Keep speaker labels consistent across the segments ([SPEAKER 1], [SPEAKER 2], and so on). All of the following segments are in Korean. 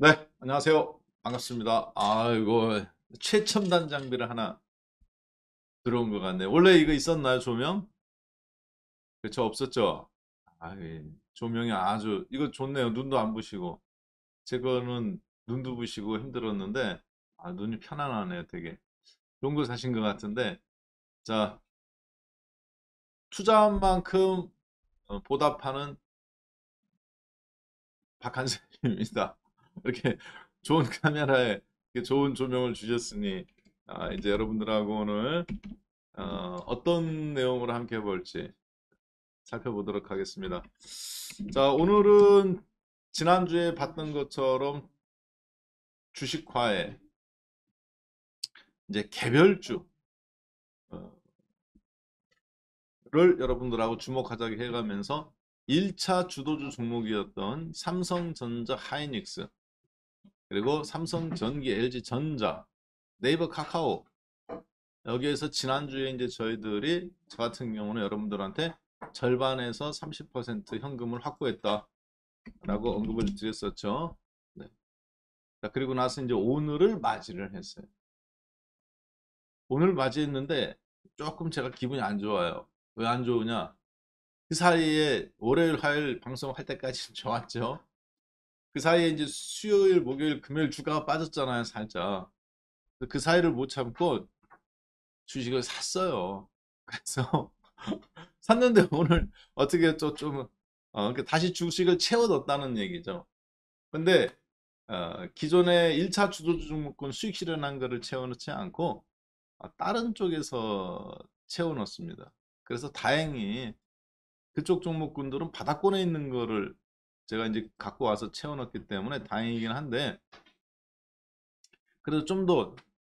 [SPEAKER 1] 네, 안녕하세요. 반갑습니다. 이거 최첨단 장비를 하나 들어온 것 같네요. 원래 이거 있었나요, 조명? 그쵸, 없었죠? 조명이 아주, 이거 좋네요. 눈도 안 부시고. 제 거는 눈도 부시고 힘들었는데, 눈이 편안하네요, 되게. 좋은 거 사신 것 같은데, 자, 투자한 만큼 보답하는 박한선입니다. 이렇게 좋은 카메라에 이렇게 좋은 조명을 주셨으니, 이제 여러분들하고 오늘 어떤 내용으로 함께 해볼지 살펴보도록 하겠습니다. 자, 오늘은 지난주에 봤던 것처럼 주식화에 이제 개별주를 여러분들하고 주목하자고 해가면서 1차 주도주 종목이었던 삼성전자 하이닉스, 그리고 삼성전기, LG전자, 네이버 카카오, 여기에서 지난주에 이제 저희들이, 저 같은 경우는 여러분들한테 절반에서 30% 현금을 확보했다 라고 언급을 드렸었죠. 네. 자, 그리고 나서 이제 오늘을 맞이를 했어요. 오늘 맞이했는데 조금 제가 기분이 안 좋아요. 왜 안 좋으냐? 그 사이에 월요일, 화요일 방송할 때까지 좋았죠. 그 사이에 이제 수요일, 목요일, 금요일 주가가 빠졌잖아요, 살짝. 그 사이를 못 참고 주식을 샀어요. 그래서 샀는데 오늘 어떻게 좀 그러니까 다시 주식을 채워 넣었다는 얘기죠. 근데 기존의 1차 주도주 종목군 수익 실현한 거를 채워넣지 않고 다른 쪽에서 채워넣습니다. 그래서 다행히 그쪽 종목군들은 바닥권에 있는 거를 제가 이제 갖고 와서 채워넣기 때문에 다행이긴 한데, 그래도 좀 더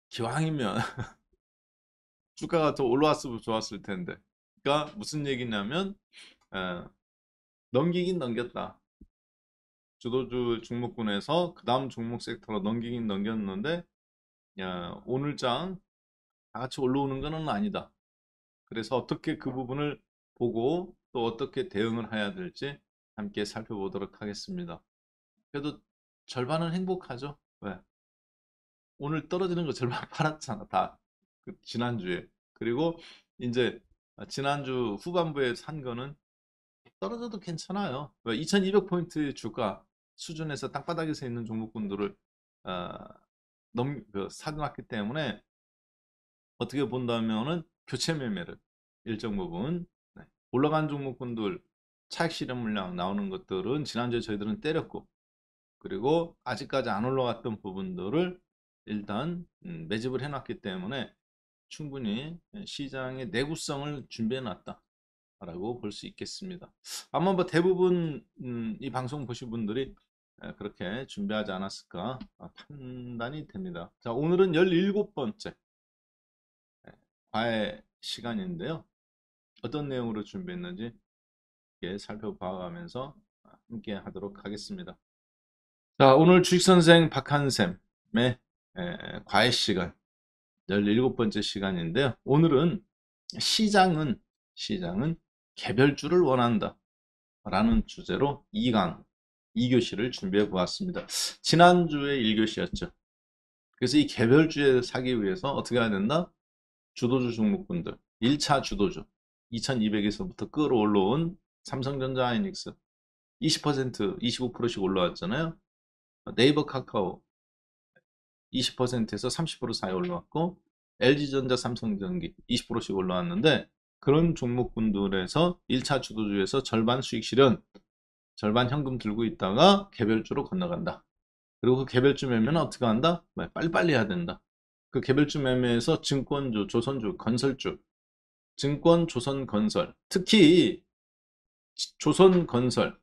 [SPEAKER 1] 기왕이면 주가가 더 올라왔으면 좋았을 텐데. 그러니까 무슨 얘기냐면 어, 넘기긴 넘겼다. 주도주 종목군에서 그 다음 종목 섹터로 넘기긴 넘겼는데, 오늘장 다 같이 올라오는 것은 아니다. 그래서 어떻게 그 부분을 보고 또 어떻게 대응을 해야 될지 함께 살펴보도록 하겠습니다. 그래도 절반은 행복하죠. 왜? 오늘 떨어지는 거 절반 팔았잖아, 다. 지난주에. 그리고 이제 지난주 후반부에 산 거는 떨어져도 괜찮아요. 왜? 2200포인트 주가 수준에서 땅바닥에서 있는 종목군들을 어, 사놨기 때문에 어떻게 본다면은 교체 매매를 일정 부분, 네. 올라간 종목군들 차익 실현 물량 나오는 것들은 지난주에 저희들은 때렸고, 그리고 아직까지 안 올라갔던 부분들을 일단 매집을 해놨기 때문에 충분히 시장의 내구성을 준비해 놨다 라고 볼 수 있겠습니다. 아마 뭐 대부분 이 방송 보신 분들이 그렇게 준비하지 않았을까 판단이 됩니다. 자, 오늘은 17번째 과외 시간인데요. 어떤 내용으로 준비했는지 살펴봐가면서 함께 하도록 하겠습니다. 자, 오늘 주식선생 박한샘의 과외 시간 17번째 시간인데요. 오늘은 시장은 개별주를 원한다 라는 주제로 2강 2교시를 준비해 보았습니다. 지난주에 1교시였죠. 그래서 이 개별주에 사기 위해서 어떻게 해야 된다? 주도주 종목군들 1차 주도주 2200에서부터 끌어올라온 삼성전자 하이닉스 20% 25%씩 올라왔잖아요. 네이버 카카오 20%에서 30% 사이 올라왔고, LG전자 삼성전기 20%씩 올라왔는데, 그런 종목군들에서 1차 주도주에서 절반 수익 실현, 절반 현금 들고 있다가 개별주로 건너간다. 그리고 그 개별주 매매는 어떻게 한다? 빨리빨리 해야 된다. 그 개별주 매매에서 증권주, 조선주, 건설주, 증권, 조선, 건설, 특히 조선건설,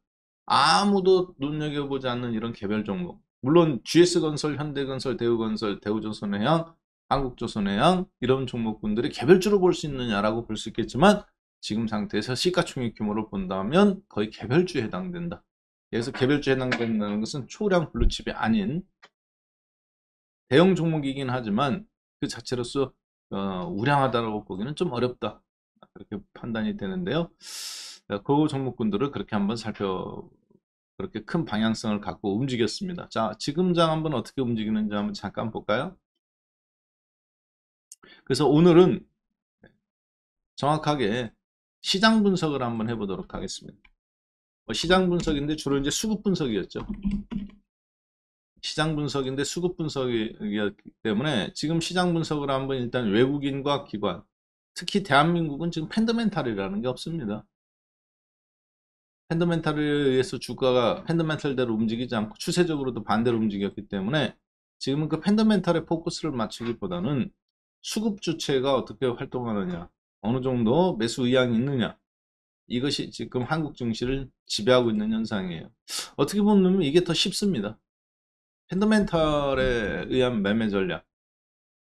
[SPEAKER 1] 아무도 눈여겨보지 않는 이런 개별 종목. 물론 GS건설, 현대건설, 대우건설, 대우조선해양, 한국조선해양 이런 종목군들이 개별주로 볼 수 있느냐라고 볼 수 있겠지만, 지금 상태에서 시가총액 규모를 본다면 거의 개별주에 해당된다. 그래서 개별주에 해당된다는 것은 초량 블루칩이 아닌 대형 종목이긴 하지만 그 자체로서 우량하다고 보기는 좀 어렵다. 그렇게 판단이 되는데요. 그 종목군들을 그렇게 한번 살펴보도록 그렇게 큰 방향성을 갖고 움직였습니다. 자, 지금 장 한번 어떻게 움직이는지 한번 잠깐 볼까요? 그래서 오늘은 정확하게 시장 분석을 한번 해보도록 하겠습니다. 시장 분석인데 주로 이제 수급 분석이었죠. 시장 분석인데 수급 분석이었기 때문에 지금 시장 분석을 한번 일단 외국인과 기관, 특히 대한민국은 지금 펀더멘탈이라는 게 없습니다. 펀더멘탈에 의해서 주가가 펀더멘탈대로 움직이지 않고 추세적으로도 반대로 움직였기 때문에 지금은 그 펀더멘탈에 포커스를 맞추기보다는 수급 주체가 어떻게 활동하느냐, 어느 정도 매수 의향이 있느냐, 이것이 지금 한국 증시를 지배하고 있는 현상이에요. 어떻게 보면 이게 더 쉽습니다. 펀더멘탈에 의한 매매 전략.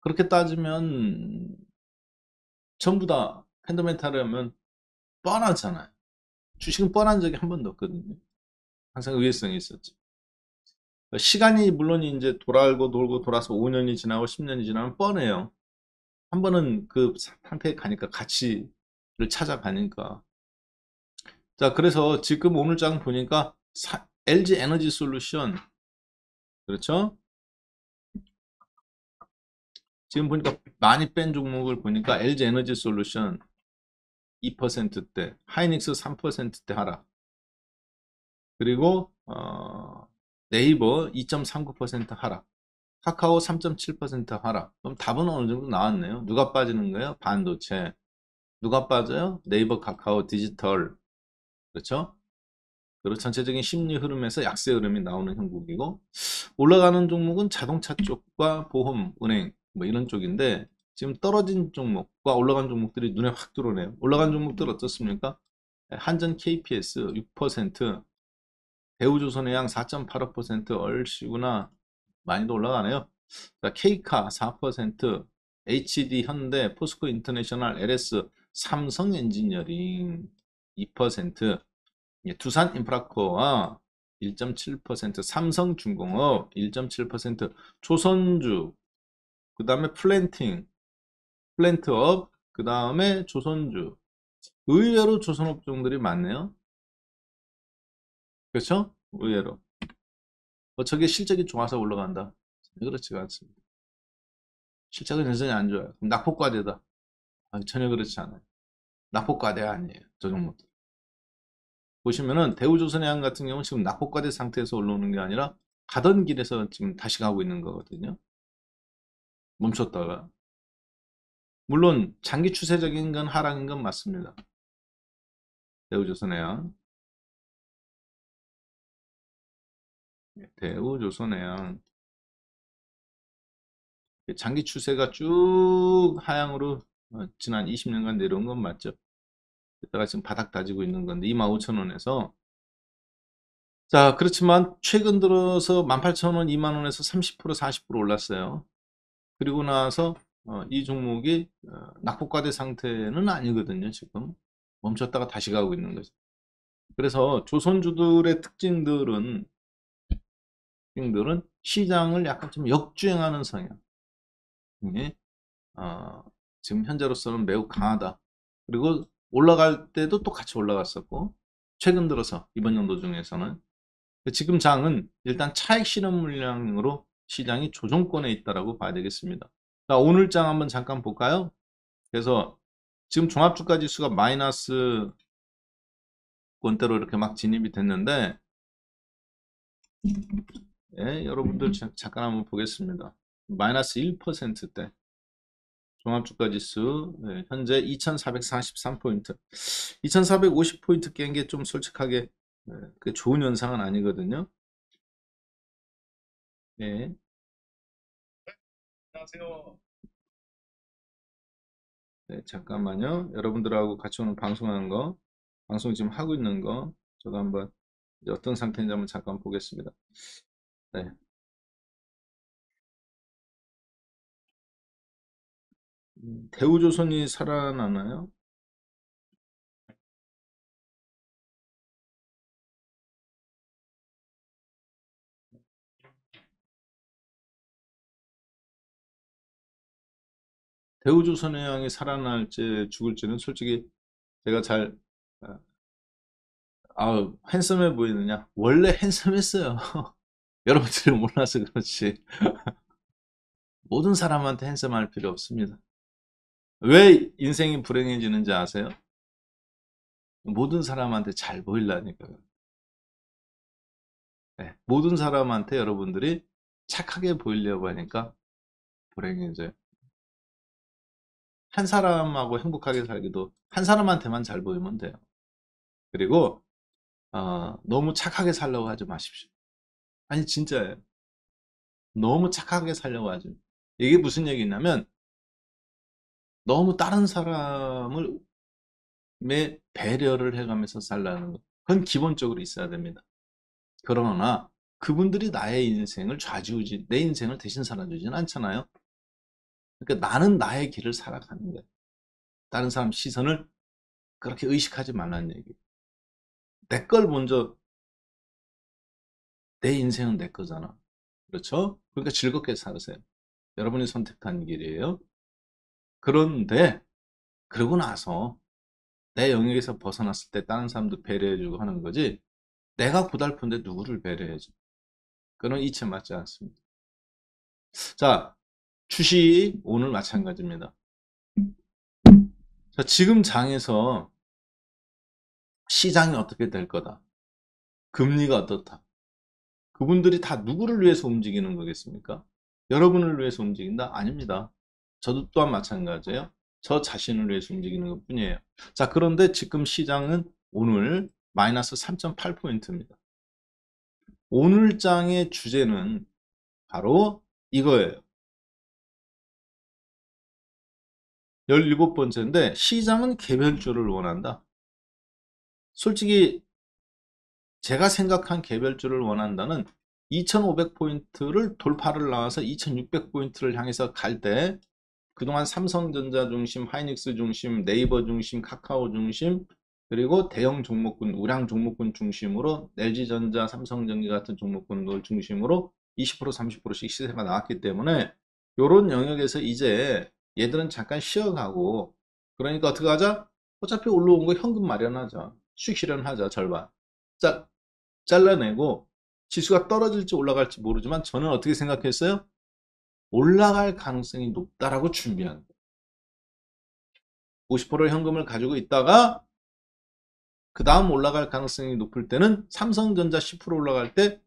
[SPEAKER 1] 그렇게 따지면 전부 다 펀더멘탈에 하면 뻔하잖아요. 주식은 뻔한 적이 한 번도 없거든요. 항상 의외성이 있었지. 시간이 물론 이제 돌아가고 돌고 돌아서 5년이 지나고 10년이 지나면 뻔해요. 한 번은 그 상태에 가니까 가치를 찾아가니까. 자, 그래서 지금 오늘 장 보니까 LG 에너지 솔루션, 그렇죠? 지금 보니까 많이 뺀 종목을 보니까 LG 에너지 솔루션 2%대, 하이닉스 3%대 하락. 그리고 네이버 2.39% 하락. 카카오 3.7% 하락. 그럼 답은 어느 정도 나왔네요. 누가 빠지는 거예요? 반도체. 누가 빠져요? 네이버, 카카오, 디지털. 그렇죠? 그리고 전체적인 심리 흐름에서 약세 흐름이 나오는 형국이고, 올라가는 종목은 자동차 쪽과 보험, 은행 뭐 이런 쪽인데, 지금 떨어진 종목과 올라간 종목들이 눈에 확 들어오네요. 올라간 종목들 어떻습니까? 한전 KPS 6%, 대우조선해양 4.85%, 얼씨구나 많이도 올라가네요. 자, K카 4%, HD 현대, 포스코 인터내셔널, LS, 삼성 엔지니어링 2%, 두산 인프라코어 1.7%, 삼성중공업 1.7%, 조선주, 그 다음에 플랜트업, 그 다음에 조선주. 의외로 조선업종들이 많네요. 그렇죠? 의외로. 저게 실적이 좋아서 올라간다. 그렇지가 않습니다. 실적은 여전히 안 좋아요. 낙폭과대다. 전혀 그렇지 않아요. 낙폭과대 아니에요. 저 종목들. 보시면은 대우조선해양 같은 경우는 지금 낙폭과대 상태에서 올라오는 게 아니라 가던 길에서 지금 다시 가고 있는 거거든요. 멈췄다가. 물론 장기 추세적인 건 하락인 건 맞습니다. 대우조선해양. 대우조선해양. 장기 추세가 쭉 하향으로 지난 20년간 내려온 건 맞죠. 이따가 지금 바닥 다지고 있는 건데 25,000원에서 자, 그렇지만 최근 들어서 18,000원, 2만원에서 30%, 40% 올랐어요. 그리고 나서 이 종목이 낙폭과대 상태는 아니거든요. 지금 멈췄다가 다시 가고 있는 거죠. 그래서 조선주들의 특징들은 시장을 약간 좀 역주행하는 성향이 지금 현재로서는 매우 강하다. 그리고 올라갈 때도 또 같이 올라갔었고 최근 들어서 이번 연도 중에서는 지금 장은 일단 차익 실현 물량으로 시장이 조정권에 있다라고 봐야 되겠습니다. 자, 오늘 장 한번 잠깐 볼까요? 그래서 지금 종합주가 지수가 마이너스 권대로 이렇게 막 진입이 됐는데 여러분들 잠깐 한번 보겠습니다. 마이너스 1%대 종합주가 지수 현재 2443포인트 2450포인트 깬 게 좀 솔직하게 좋은 현상은 아니거든요. 예. 안녕하세요. 네, 잠깐만요. 여러분들하고 같이 오늘 방송하는 거, 방송 지금 하고 있는 거, 저도 한번 어떤 상태인지 한번 잠깐 보겠습니다. 네. 대우조선이 살아나나요? 대우조선의 양이 살아날지 죽을지는 솔직히 제가 잘 핸섬해 보이느냐? 원래 핸섬했어요. 여러분들이 몰라서 그렇지. 모든 사람한테 핸섬할 필요 없습니다. 왜 인생이 불행해지는지 아세요? 모든 사람한테 잘 보이려니까요. 네, 모든 사람한테 여러분들이 착하게 보이려고 하니까 불행해져요. 한 사람하고 행복하게 살기도 한 사람한테만 잘 보이면 돼요. 그리고 너무 착하게 살려고 하지 마십시오. 아니 진짜예요. 너무 착하게 살려고 하지. 이게 무슨 얘기냐면 너무 다른 사람을 배려를 해가면서 살라는 것. 그건 기본적으로 있어야 됩니다. 그러나 그분들이 나의 인생을 좌지우지, 내 인생을 대신 살아주진 않잖아요. 그러니까 나는 나의 길을 살아가는 거예요. 다른 사람 시선을 그렇게 의식하지 말라는 얘기. 내 걸 먼저, 내 인생은 내 거잖아. 그렇죠? 그러니까 즐겁게 살으세요. 여러분이 선택한 길이에요. 그런데 그러고 나서 내 영역에서 벗어났을 때 다른 사람도 배려해주고 하는 거지, 내가 고달픈데 누구를 배려해줘? 그런 이치에 맞지 않습니다. 자, 주식 오늘 마찬가지입니다. 자, 지금 장에서 시장이 어떻게 될 거다, 금리가 어떻다, 그분들이 다 누구를 위해서 움직이는 거겠습니까? 여러분을 위해서 움직인다? 아닙니다. 저도 또한 마찬가지예요. 저 자신을 위해서 움직이는 것 뿐이에요. 자, 그런데 지금 시장은 오늘 마이너스 3.8포인트입니다. 오늘 장의 주제는 바로 이거예요. 17번째인데 시장은 개별주를 원한다. 솔직히 제가 생각한 개별주를 원한다는 2500포인트를 돌파를 나와서 2600포인트를 향해서 갈 때 그동안 삼성전자 중심, 하이닉스 중심, 네이버 중심, 카카오 중심, 그리고 대형 종목군, 우량 종목군 중심으로 LG전자, 삼성전기 같은 종목군들 중심으로 20%, 30%씩 시세가 나왔기 때문에 이런 영역에서 이제 얘들은 잠깐 쉬어가고, 그러니까 어떻게 하자? 어차피 올라온 거 현금 마련하자. 수익 실현하자, 절반. 잘라내고 지수가 떨어질지 올라갈지 모르지만 저는 어떻게 생각했어요? 올라갈 가능성이 높다라고 준비한 거예요. 50% 현금을 가지고 있다가 그 다음 올라갈 가능성이 높을 때는 삼성전자 10% 올라갈 때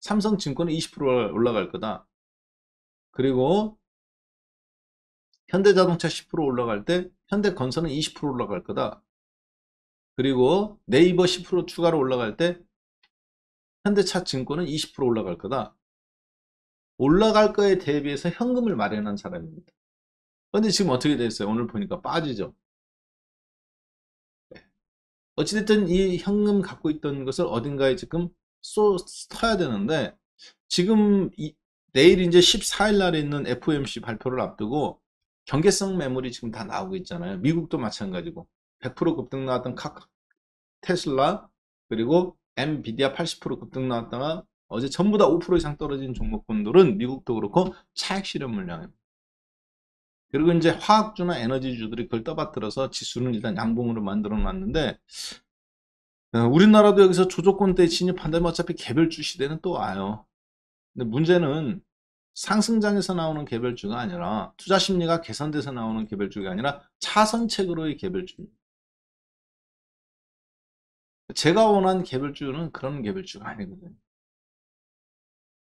[SPEAKER 1] 삼성증권은 20% 올라갈 거다. 그리고 현대자동차 10% 올라갈 때 현대건설은 20% 올라갈 거다. 그리고 네이버 10% 추가로 올라갈 때 현대차 증권은 20% 올라갈 거다. 올라갈 거에 대비해서 현금을 마련한 사람입니다. 근데 지금 어떻게 됐어요? 오늘 보니까 빠지죠. 어찌됐든 이 현금 갖고 있던 것을 어딘가에 지금 쏟아야 되는데, 지금 내일 이제 14일 날에 있는 FOMC 발표를 앞두고 경계성 매물이 지금 다 나오고 있잖아요. 미국도 마찬가지고 100% 급등 나왔던 테슬라, 그리고 엔비디아 80% 급등 나왔다가 어제 전부 다 5% 이상 떨어진 종목군들은 미국도 그렇고 차익 실현 물량입니다. 그리고 이제 화학주나 에너지주들이 그걸 떠받들어서 지수는 일단 양봉으로 만들어 놨는데, 우리나라도 여기서 조조권대에 진입한다면 어차피 개별주 시대는 또 와요. 근데 문제는 상승장에서 나오는 개별주가 아니라 투자 심리가 개선돼서 나오는 개별주가 아니라 차선책으로의 개별주입니다. 제가 원하는 개별주는 그런 개별주가 아니거든요.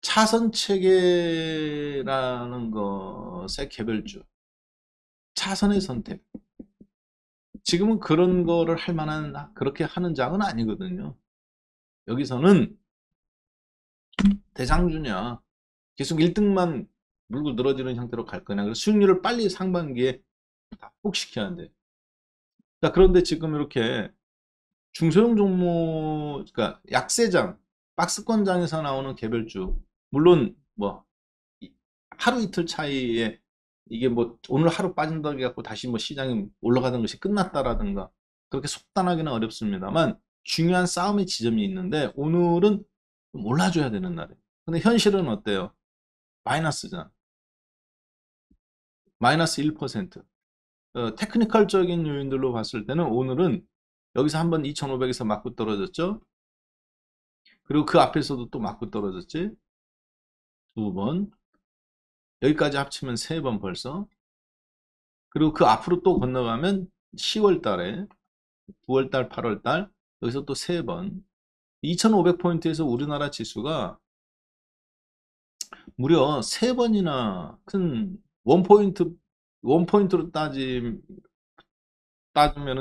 [SPEAKER 1] 차선체계라는 것의 개별주, 차선의 선택. 지금은 그런 거를 할 만한, 그렇게 하는 장은 아니거든요. 여기서는 대장주냐, 계속 1등만 물고 늘어지는 형태로 갈 거냐, 그래서 수익률을 빨리 상반기에 다 회복시켜야 돼. 자, 그런데 지금 이렇게 중소형 종목, 그러니까 약세장, 박스권장에서 나오는 개별주, 물론 뭐 하루 이틀 차이에 이게 뭐 오늘 하루 빠진다고 해갖고 다시 뭐 시장이 올라가는 것이 끝났다라든가 그렇게 속단하기는 어렵습니다만 중요한 싸움의 지점이 있는데 오늘은 몰라줘야 되는 날이에요. 근데 현실은 어때요? 마이너스잖아. 마이너스 1%. 테크니컬적인 요인들로 봤을 때는 오늘은 여기서 한번 2,500에서 맞고 떨어졌죠. 그리고 그 앞에서도 또 맞고 떨어졌지. 두 번. 여기까지 합치면 세 번 벌써. 그리고 그 앞으로 또 건너가면 10월 달에 9월 달, 8월 달 여기서 또 세 번. 2,500포인트에서 우리나라 지수가 무려 세 번이나 큰 원포인트로 따지면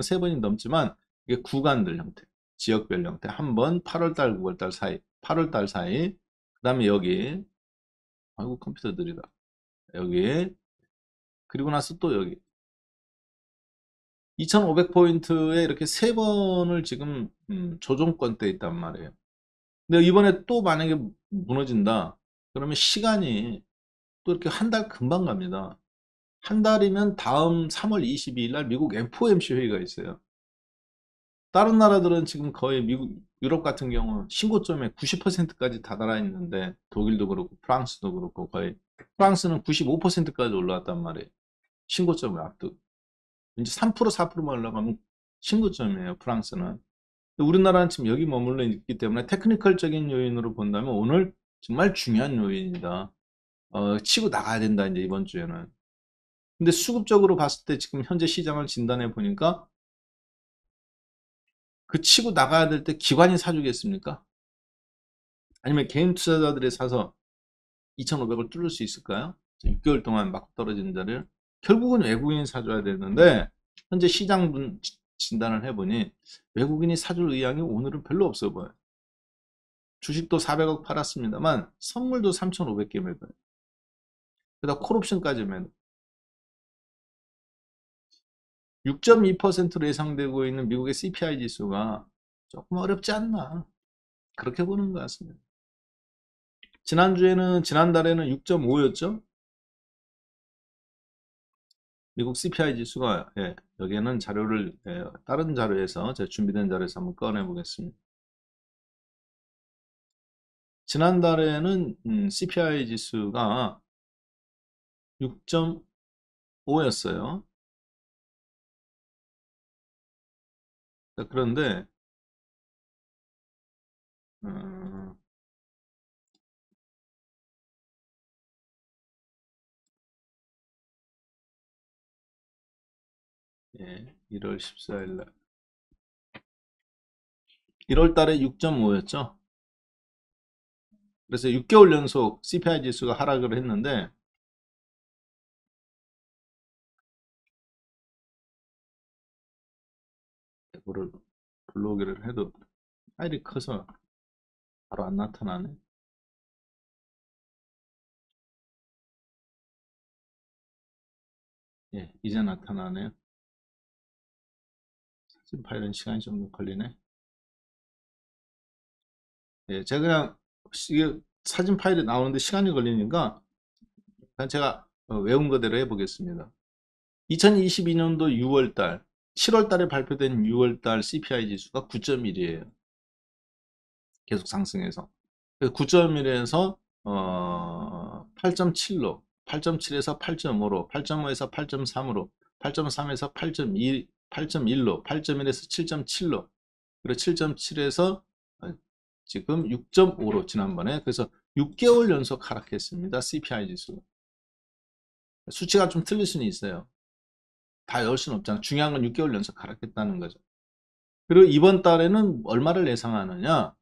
[SPEAKER 1] 세 번이 넘지만 이게 구간들 형태, 지역별 형태. 한 번 8월 달, 9월 달 사이, 8월 달 사이. 그 다음에 여기, 아이고 컴퓨터 느리다. 여기, 그리고 나서 또 여기. 2,500포인트에 이렇게 세 번을 지금 조정권대에 있단 말이에요. 근데 이번에 또 만약에 무너진다. 그러면 시간이 또 이렇게 한 달 금방 갑니다. 한 달이면 다음 3월 22일 날 미국 FOMC 회의가 있어요. 다른 나라들은 지금 거의 미국, 유럽 같은 경우 신고점에 90%까지 다다라 있는데 독일도 그렇고 프랑스도 그렇고 거의 프랑스는 95%까지 올라왔단 말이에요. 신고점을 앞두고. 이제 3% 4%만 올라가면 신고점이에요. 프랑스는. 우리나라는 지금 여기 머물러 있기 때문에 테크니컬적인 요인으로 본다면 오늘 정말 중요한 요인이다. 치고 나가야 된다, 이제 이번 주에는. 근데 수급적으로 봤을 때 지금 현재 시장을 진단해 보니까 그 치고 나가야 될 때 기관이 사주겠습니까? 아니면 개인 투자자들이 사서 2,500을 뚫을 수 있을까요? 6개월 동안 막 떨어지는 자리를 결국은 외국인이 사줘야 되는데 현재 시장 진단을 해보니 외국인이 사줄 의향이 오늘은 별로 없어 보여요. 주식도 400억 팔았습니다만 선물도 3,500개 매도해요. 게다가 콜옵션까지 매도. 6.2%로 예상되고 있는 미국의 CPI 지수가 조금 어렵지 않나 그렇게 보는 것 같습니다. 지난달에는 6.5였죠. 미국 CPI 지수가 여기에는 자료를 다른 자료에서 제 준비된 자료에서 한번 꺼내 보겠습니다. 지난달에는 CPI 지수가 6.5였어요. 그런데 어, 예, 1월 14일 날 1월 달에 6.5였죠. 그래서 6개월 연속 CPI 지수가 하락을 했는데 이거를 블로그를 해도 파일이 커서 바로 안 나타나네. 예, 이제 나타나네요. 사진 파일은 시간이 좀 걸리네. 예, 제가 그냥 이게 사진 파일이 나오는데 시간이 걸리니까 그냥 제가 외운 그대로 해보겠습니다. 2022년도 6월달, 7월달에 발표된 6월달 CPI 지수가 9.1이에요. 계속 상승해서. 9.1에서 8.7로, 8.7에서 8.5로, 8.5에서 8.3으로, 8.3에서 8.2, 8.1로, 8.1에서 7.7로, 그리고 7.7에서 지금 6.5로 지난번에 그래서 6개월 연속 하락했습니다. CPI 지수. 수치가 좀 틀릴 수는 있어요. 다 외울 수는 없잖아. 중요한 건 6개월 연속 하락했다는 거죠. 그리고 이번 달에는 얼마를 예상하느냐?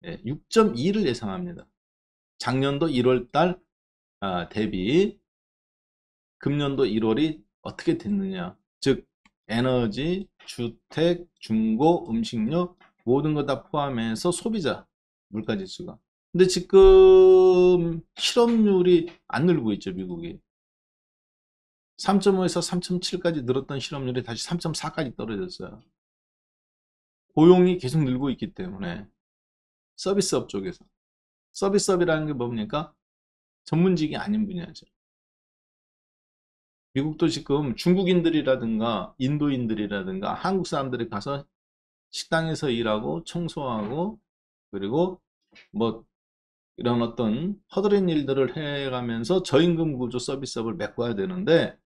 [SPEAKER 1] 6.2를 예상합니다. 작년도 1월 달 대비 금년도 1월이 어떻게 됐느냐. 즉 에너지, 주택, 중고, 음식료 모든 거 다 포함해서 소비자 물가지수가. 근데 지금 실업률이 안 늘고 있죠, 미국이. 3.5에서 3.7까지 늘었던 실업률이 다시 3.4까지 떨어졌어요. 고용이 계속 늘고 있기 때문에 서비스업 쪽에서. 서비스업이라는 게 뭡니까? 전문직이 아닌 분야죠. 미국도 지금 중국인들이라든가 인도인들이라든가 한국 사람들이 가서 식당에서 일하고 청소하고 그리고 뭐 이런 어떤 허드렛 일들을 해가면서 저임금 구조 서비스업을 메꿔야 되는데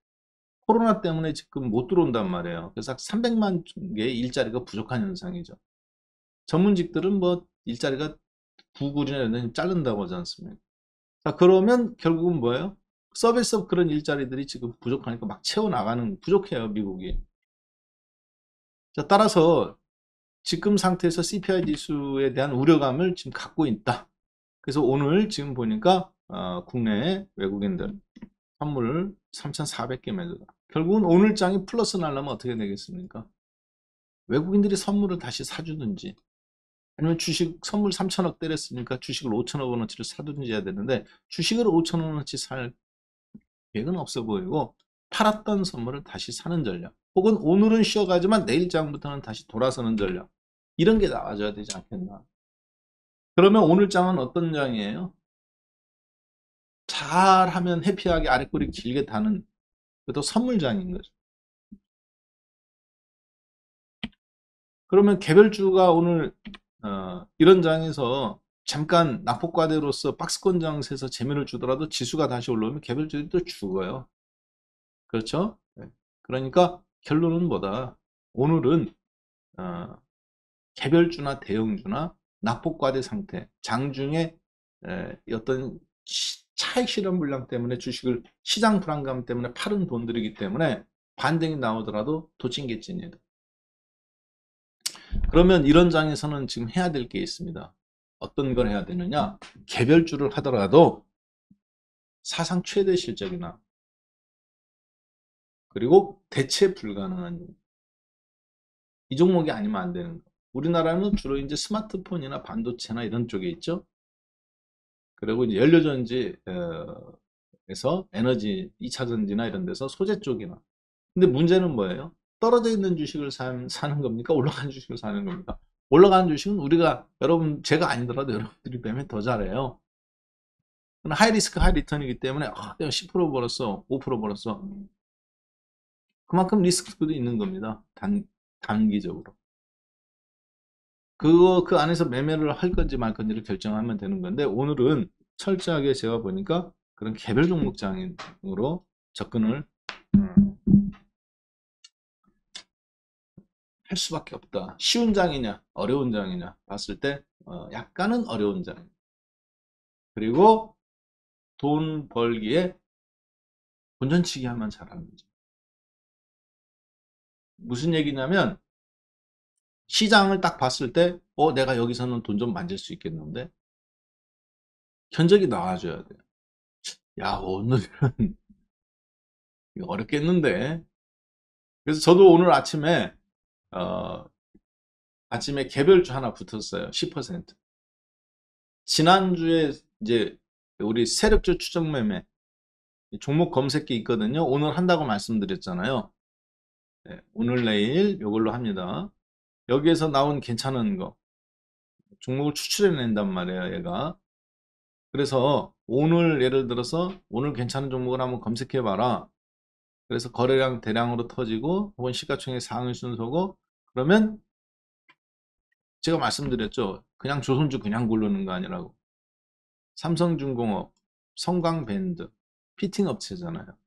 [SPEAKER 1] 코로나 때문에 지금 못 들어온단 말이에요. 그래서 300만 개의 일자리가 부족한 현상이죠. 전문직들은 뭐 일자리가 구글이나 자른다고 하지 않습니까? 자, 그러면 결국은 뭐예요? 서비스업 그런 일자리들이 지금 부족하니까 막 채워나가는, 부족해요, 미국이. 자, 따라서 지금 상태에서 CPI 지수에 대한 우려감을 지금 갖고 있다. 그래서 오늘 지금 보니까 국내 외국인들 선물 3,400개 매도다. 결국은 오늘 장이 플러스 날려면 어떻게 되겠습니까? 외국인들이 선물을 다시 사주든지 아니면 주식 선물 3천억 때렸으니까 주식을 5천억 원어치를 사든지 해야 되는데 주식을 5천억 원어치 살 계획은 없어 보이고 팔았던 선물을 다시 사는 전략 혹은 오늘은 쉬어가지만 내일 장부터는 다시 돌아서는 전략 이런 게 나와줘야 되지 않겠나. 그러면 오늘 장은 어떤 장이에요? 잘하면 해피하게 아랫꼬리 길게 다는 또 선물장인 거죠. 그러면 개별주가 오늘 이런 장에서 잠깐 낙폭과대로서 박스권 장세에서 재미를 주더라도 지수가 다시 올라오면 개별주들이 또 죽어요. 그렇죠? 네. 그러니까 결론은 뭐다? 오늘은 개별주나 대형주나 낙폭과대 상태, 장중에 어떤 차익 실현 불량 때문에 주식을 시장 불안감 때문에 파는 돈들이기 때문에 반등이 나오더라도 도찐개찐이다. 그러면 이런 장에서는 지금 해야 될 게 있습니다. 어떤 걸 해야 되느냐? 개별주를 하더라도 사상 최대 실적이나 그리고 대체 불가능한 이 종목이 아니면 안 되는 거. 우리나라는 주로 이제 스마트폰이나 반도체나 이런 쪽에 있죠. 그리고 이제 연료전지에서 에너지 2차 전지나 이런 데서 소재 쪽이나. 근데 문제는 뭐예요? 떨어져 있는 주식을 사는 겁니까? 올라가는 주식을 사는 겁니까? 올라가는 주식은 우리가 여러분 제가 아니더라도 여러분들이 매매 더 잘해요. 하이 리스크 하이 리턴이기 때문에 내가 10% 벌었어, 5% 벌었어. 그만큼 리스크도 있는 겁니다. 단기적으로. 그 안에서 매매를 할 건지 말 건지를 결정하면 되는 건데 오늘은 철저하게 제가 보니까 그런 개별 종목장으로 접근을 할 수밖에 없다. 쉬운 장이냐 어려운 장이냐 봤을 때 약간은 어려운 장. 그리고 돈 벌기에 본전치기 하면 잘하는 거죠. 무슨 얘기냐면 시장을 딱 봤을 때 내가 여기서는 돈 좀 만질 수 있겠는데 견적이 나와줘야 돼요. 야 오늘은 어렵겠는데. 그래서 저도 오늘 아침에 개별주 하나 붙었어요. 10%. 지난주에 이제 우리 세력주 추정 매매 종목 검색기 있거든요. 오늘 한다고 말씀드렸잖아요. 네, 오늘 내일 이걸로 합니다. 여기에서 나온 괜찮은 거 종목을 추출해 낸단 말이에요. 얘가. 그래서 오늘 예를 들어서 오늘 괜찮은 종목을 한번 검색해 봐라. 그래서 거래량 대량으로 터지고 혹은 시가총액 상위 순서고 그러면 제가 말씀드렸죠. 그냥 조선주 그냥 고르는 거 아니라고. 삼성중공업, 성광밴드, 피팅 업체잖아요.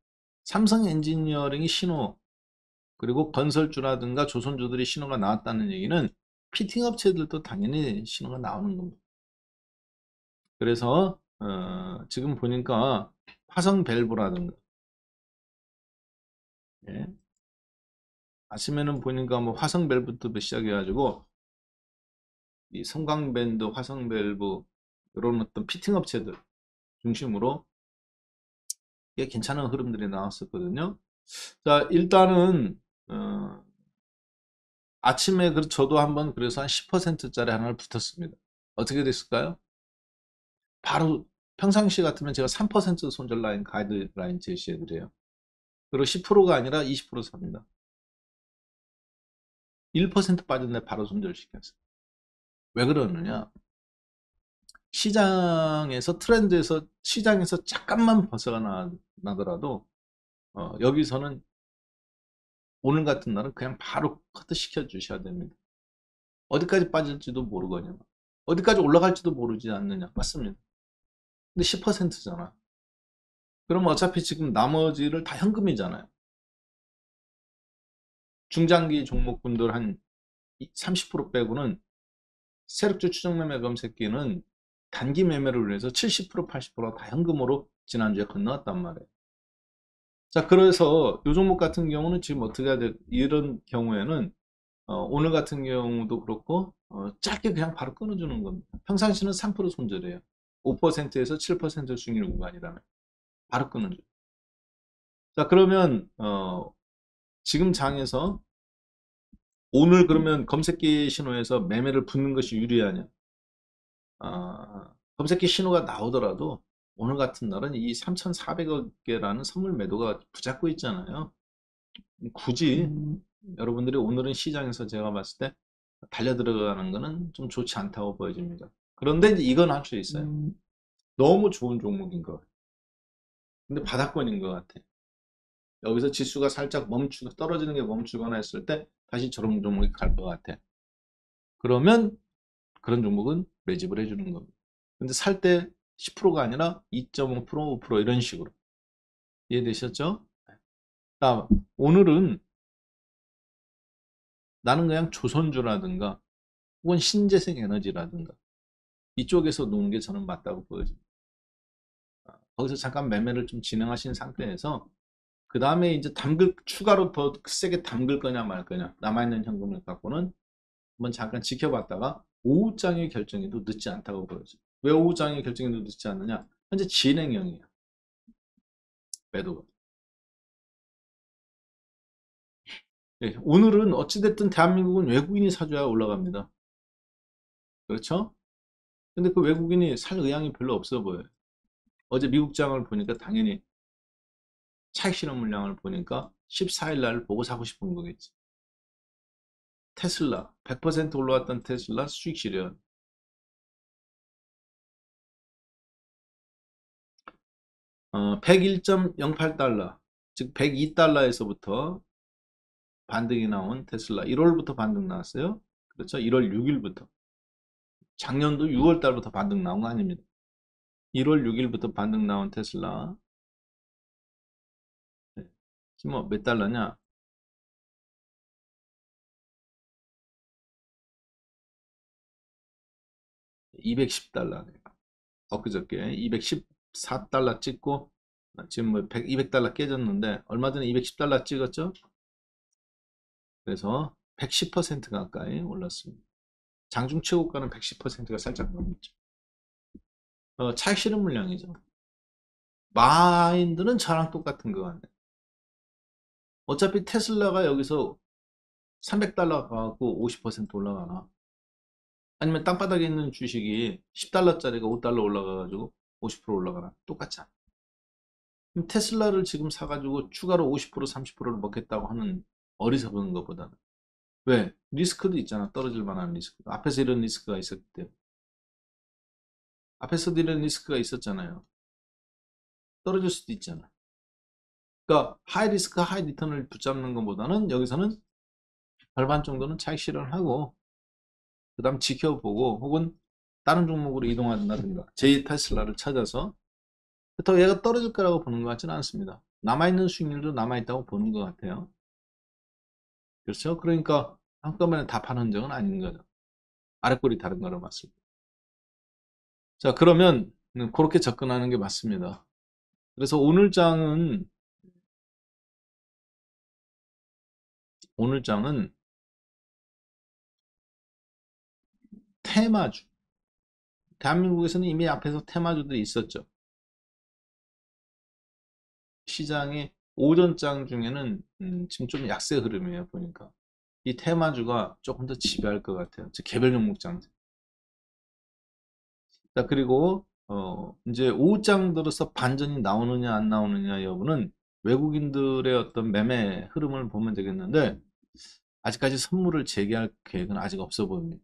[SPEAKER 1] 삼성 엔지니어링이 신호, 그리고 건설주라든가 조선주들이 신호가 나왔다는 얘기는 피팅 업체들도 당연히 신호가 나오는 겁니다. 그래서 지금 보니까 화성밸브라든가 예. 아침에는 보니까 뭐 화성밸브부터 시작해가지고 이 성광밴드, 화성밸브 이런 어떤 피팅 업체들 중심으로 꽤 괜찮은 흐름들이 나왔었거든요. 자, 일단은 아침에 저도 한번 그래서 한 10%짜리 하나를 붙었습니다. 어떻게 됐을까요? 바로 평상시 같으면 제가 3% 손절 라인 가이드라인 제시해 드려요. 그리고 10%가 아니라 20% 삽니다. 1% 빠졌는데 바로 손절시켰어요. 왜 그러느냐? 시장에서 트렌드에서 시장에서 잠깐만 벗어나더라도 여기서는 오늘 같은 날은 그냥 바로 커트 시켜 주셔야 됩니다. 어디까지 빠질지도 모르거든요. 어디까지 올라갈지도 모르지 않느냐. 맞습니다. 근데 10%잖아. 그럼 어차피 지금 나머지를 다 현금이잖아요. 중장기 종목군들 한 30% 빼고는 세력주 추정 매매 검색기는 단기 매매를 위해서 70% 80%다 현금으로 지난주에 건너왔단 말이에요. 자, 그래서 이 종목 같은 경우는 지금 어떻게 해야 돼? 이런 경우에는 오늘 같은 경우도 그렇고 짧게 그냥 바로 끊어주는 겁니다. 평상시는 3% 손절해요. 5%에서 7% 수익률 구간이라면 바로 끊어줘요. 자, 그러면 지금 장에서 오늘 그러면 검색기 신호에서 매매를 붙는 것이 유리하냐? 검색기 신호가 나오더라도 오늘 같은 날은 이 3,400억 개라는 선물 매도가 붙잡고 있잖아요. 굳이 여러분들이 오늘은 시장에서 제가 봤을 때 달려 들어가는 거는 좀 좋지 않다고 보여집니다. 그런데 이제 이건 할 수 있어요. 너무 좋은 종목인 것 같아요. 근데 바닥권인 것 같아. 여기서 지수가 살짝 멈추고 떨어지는 게 멈추거나 했을 때 다시 저런 종목이 갈 것 같아. 그러면 그런 종목은 매집을 해주는 겁니다. 근데 살 때 10%가 아니라 2.5%, 5% 이런 식으로. 이해되셨죠? 자, 오늘은 나는 그냥 조선주라든가 혹은 신재생 에너지라든가 이쪽에서 노는 게 저는 맞다고 보여집니다. 거기서 잠깐 매매를 좀 진행하신 상태에서 그 다음에 이제 추가로 더 세게 담글 거냐 말 거냐 남아있는 현금을 갖고는 한번 잠깐 지켜봤다가 오후장의 결정에도 늦지 않다고 보여져요. 왜 오후장의 결정에도 늦지 않느냐? 현재 진행형이에요. 매도가. 네, 오늘은 어찌됐든 대한민국은 외국인이 사줘야 올라갑니다. 그렇죠? 근데 그 외국인이 살 의향이 별로 없어 보여요. 어제 미국장을 보니까 당연히 차익 실현 물량을 보니까 14일 날 보고 사고 싶은 거겠지. 테슬라 100% 올라왔던 테슬라 수익 실현 101.08달러 즉 102달러에서부터 반등이 나온 테슬라 1월부터 반등 나왔어요. 그렇죠? 1월 6일부터 작년도 6월 달부터 반등 나온 거 아닙니다. 1월 6일부터 반등 나온 테슬라 네. 지금 뭐몇 달러냐? 210달러네요. 엊그저께 214달러 찍고 지금 뭐 200달러 깨졌는데 얼마 전에 210달러 찍었죠? 그래서 110% 가까이 올랐습니다. 장중 최고가는 110%가 살짝 넘었죠. 차익 실현 물량이죠. 마인드는 저랑 똑같은 것 같네. 어차피 테슬라가 여기서 300달러 가고 50% 올라가나? 아니면 땅바닥에 있는 주식이 10달러짜리가 5달러 올라가가지고 50% 올라가나? 똑같잖아. 그럼 테슬라를 지금 사가지고 추가로 50% 30%를 먹겠다고 하는 어리석은 것보다는 왜? 리스크도 있잖아. 떨어질 만한 리스크. 앞에서 이런 리스크가 있었기 때문에. 앞에서도 이런 리스크가 있었잖아요. 떨어질 수도 있잖아. 그러니까 하이 리스크 하이 리턴을 붙잡는 것보다는 여기서는 절반 정도는 차익 실현을 하고 그 다음 지켜보고 혹은 다른 종목으로 이동한다든가 제2 테슬라를 찾아서 더 얘가 떨어질 거라고 보는 것 같지는 않습니다. 남아있는 수익률도 남아있다고 보는 것 같아요. 그렇죠? 그러니까 한꺼번에 다 파는 적은 아닌 거죠. 아랫골이 다른 거로 봤을 때. 자, 그러면 그렇게 접근하는 게 맞습니다. 그래서 오늘 장은 테마주. 대한민국에서는 이미 앞에서 테마주들이 있었죠. 시장의 오전장 중에는 지금 좀 약세 흐름이에요. 보니까 이 테마주가 조금 더 지배할 것 같아요. 즉 개별 종목장. 자, 그리고 이제 오후장 들어서 반전이 나오느냐 안 나오느냐 여부는 외국인들의 어떤 매매 흐름을 보면 되겠는데 아직까지 선물을 재개할 계획은 아직 없어 보입니다.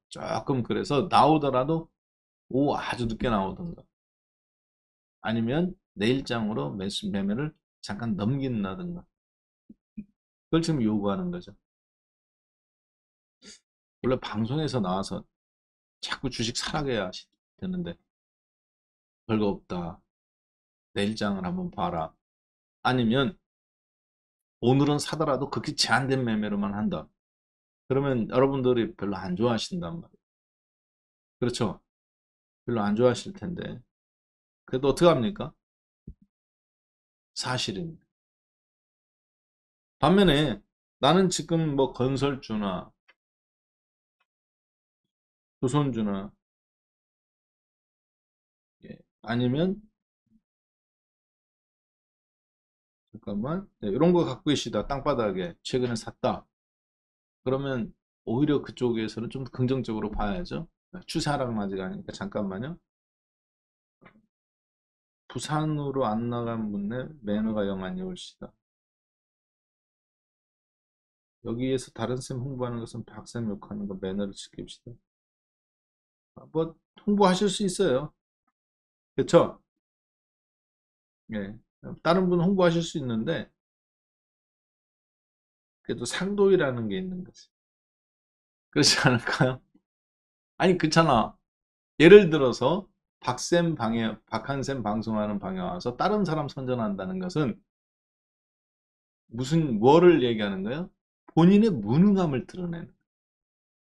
[SPEAKER 1] 조금 그래서 나오더라도 오후 아주 늦게 나오던가 아니면 내일장으로 매매를 잠깐 넘긴다든가 그걸 지금 요구하는 거죠. 원래 방송에서 나와서 자꾸 주식 사라게 되는데 별거 없다. 내일장을 한번 봐라. 아니면 오늘은 사더라도 극히 제한된 매매로만 한다. 그러면 여러분들이 별로 안 좋아하신단 말이에요. 그렇죠? 별로 안 좋아하실 텐데. 그래도 어떡합니까? 사실입니다. 반면에 나는 지금 뭐 건설주나 조선주나 아니면 잠깐만 이런 거 갖고 계시다. 땅바닥에 최근에 샀다. 그러면 오히려 그쪽에서는 좀 긍정적으로 봐야죠. 추세 하락맞이가 아니니까. 잠깐만요. 부산으로 안 나간 분의 매너가 영 아니 올시다. 여기에서 다른 쌤 홍보하는 것은 박쌤 욕하는 거 매너를 지킵시다. 뭐 홍보하실 수 있어요. 그렇죠? 예. 다른 분 홍보하실 수 있는데 그래도 상도이라는 게 있는 거지. 그렇지 않을까요? 아니 그렇잖아. 예를 들어서 박쌤 방에 박한쌤 방송하는 방에 와서 다른 사람 선전한다는 것은 무슨 뭐를 얘기하는 거예요? 본인의 무능함을 드러내는.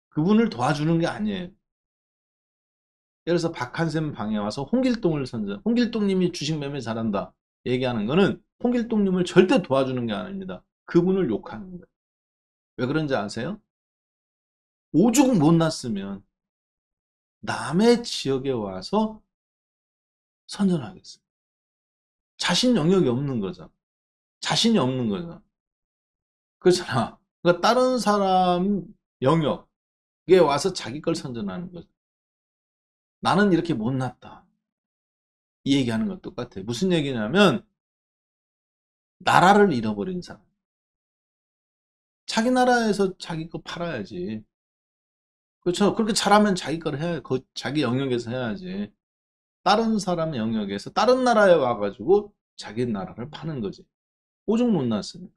[SPEAKER 1] 그분을 도와주는 게 아니에요. 예를 들어서 박한샘 방에 와서 홍길동을 선전, 홍길동님이 주식 매매 잘한다 얘기하는 거는 홍길동님을 절대 도와주는 게 아닙니다. 그분을 욕하는 거예요. 왜 그런지 아세요? 오죽 못났으면 남의 지역에 와서 선전하겠어요. 자신 영역이 없는 거죠. 자신이 없는 거죠. 그렇잖아. 그러니까 다른 사람 영역에 와서 자기 걸 선전하는 거죠. 나는 이렇게 못났다. 이 얘기하는 것 똑같아요. 무슨 얘기냐면 나라를 잃어버린 사람. 자기 나라에서 자기 거 팔아야지. 그렇죠. 그렇게 잘하면 자기 걸 해야, 자기 영역에서 해야지. 다른 사람 영역에서 다른 나라에 와가지고 자기 나라를 파는 거지. 오죽 못났습니다.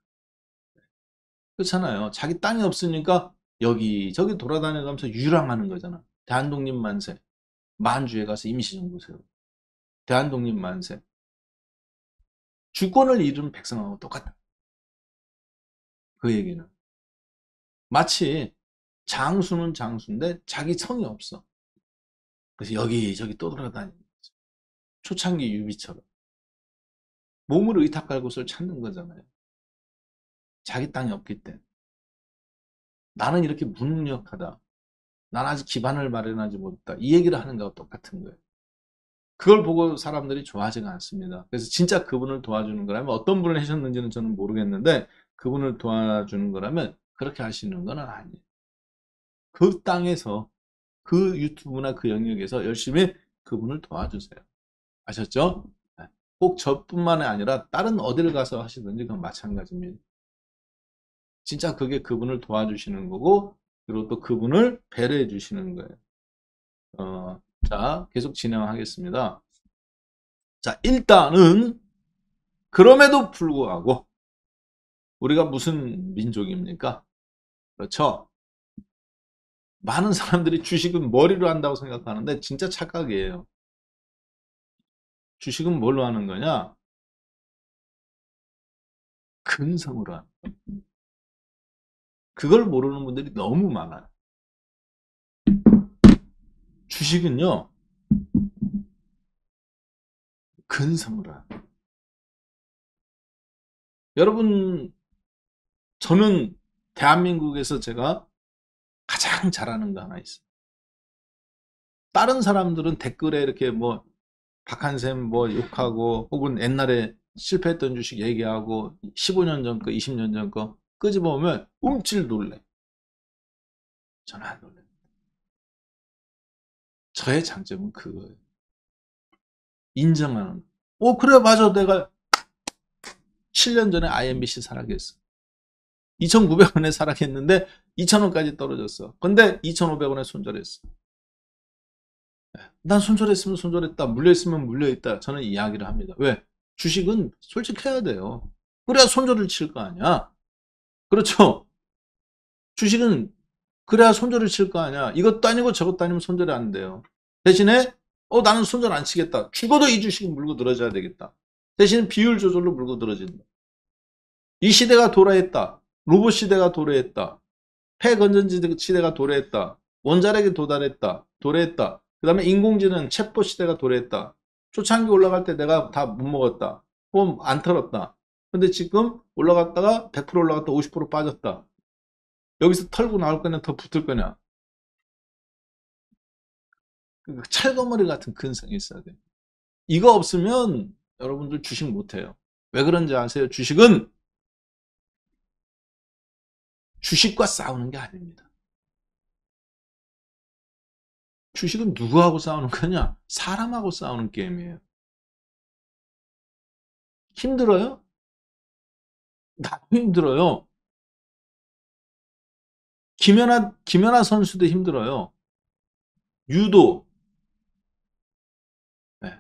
[SPEAKER 1] 그렇잖아요. 자기 땅이 없으니까 여기저기 돌아다녀가면서 유랑하는 거잖아. 대한독립 만세. 만주에 가서 임시정부 세우고. 대한독립 만세. 주권을 잃은 백성하고 똑같다. 그 얘기는. 마치 장수는 장수인데 자기 성이 없어. 그래서 여기저기 떠돌아다니는 거죠. 초창기 유비처럼. 몸으로 의탁할 곳을 찾는 거잖아요. 자기 땅이 없기 때문에. 나는 이렇게 무능력하다. 난 아직 기반을 마련하지 못했다. 이 얘기를 하는 거와 똑같은 거예요. 그걸 보고 사람들이 좋아하지가 않습니다. 그래서 진짜 그분을 도와주는 거라면 어떤 분을 하셨는지는 저는 모르겠는데 그분을 도와주는 거라면 그렇게 하시는 건 아니에요. 그 땅에서 그 유튜브나 그 영역에서 열심히 그분을 도와주세요. 아셨죠? 꼭 저뿐만이 아니라 다른 어디를 가서 하시든지 그건 마찬가지입니다. 진짜 그게 그분을 도와주시는 거고 그리고 또 그분을 배려해 주시는 거예요. 자, 계속 진행하겠습니다. 자, 일단은 그럼에도 불구하고 우리가 무슨 민족입니까? 그렇죠? 많은 사람들이 주식은 머리로 한다고 생각하는데 진짜 착각이에요. 주식은 뭘로 하는 거냐? 근성으로 하는 거예요. 그걸 모르는 분들이 너무 많아요. 주식은요, 근성으로 하는 거예요. 여러분, 저는 대한민국에서 제가 가장 잘하는 거 하나 있어요. 다른 사람들은 댓글에 이렇게 뭐 박한샘 뭐 욕하고 혹은 옛날에 실패했던 주식 얘기하고 15년 전 거, 20년 전 거 끄집어보면 움찔 놀래. 저는 안 놀래. 저의 장점은 그거예요. 인정하는. 그래 맞아 내가 7년 전에 IMBC 사락했어. 2,900원에 사락했는데 2,000원까지 떨어졌어. 근데 2,500원에 손절했어. 난 손절했으면 손절했다. 물려있으면 물려있다. 저는 이야기를 합니다. 왜? 주식은 솔직해야 돼요. 그래야 손절을 칠 거 아니야. 그렇죠? 주식은 그래야 손절을 칠 거 아니야. 이것도 아니고 저것도 아니면 손절이 안 돼요. 대신에 나는 손절 안 치겠다. 죽어도 이 주식은 물고 늘어져야 되겠다. 대신에 비율 조절로 물고 늘어진다. 이 시대가 도래했다. 로봇 시대가 도래했다. 폐건전지 시대가 도래했다. 원자력이 도래했다. 그 다음에 인공지능 챗봇 시대가 도래했다. 초창기 올라갈 때 내가 다 못 먹었다. 폼 안 털었다. 근데 지금 올라갔다가 100% 올라갔다 50% 빠졌다. 여기서 털고 나올 거냐 더 붙을 거냐. 찰거머리 같은 근성이 있어야 돼. 이거 없으면 여러분들 주식 못해요. 왜 그런지 아세요? 주식은 주식과 싸우는 게 아닙니다. 주식은 누구하고 싸우는 거냐? 사람하고 싸우는 게임이에요. 힘들어요? 나도 힘들어요. 김연아 선수도 힘들어요. 유도. 네.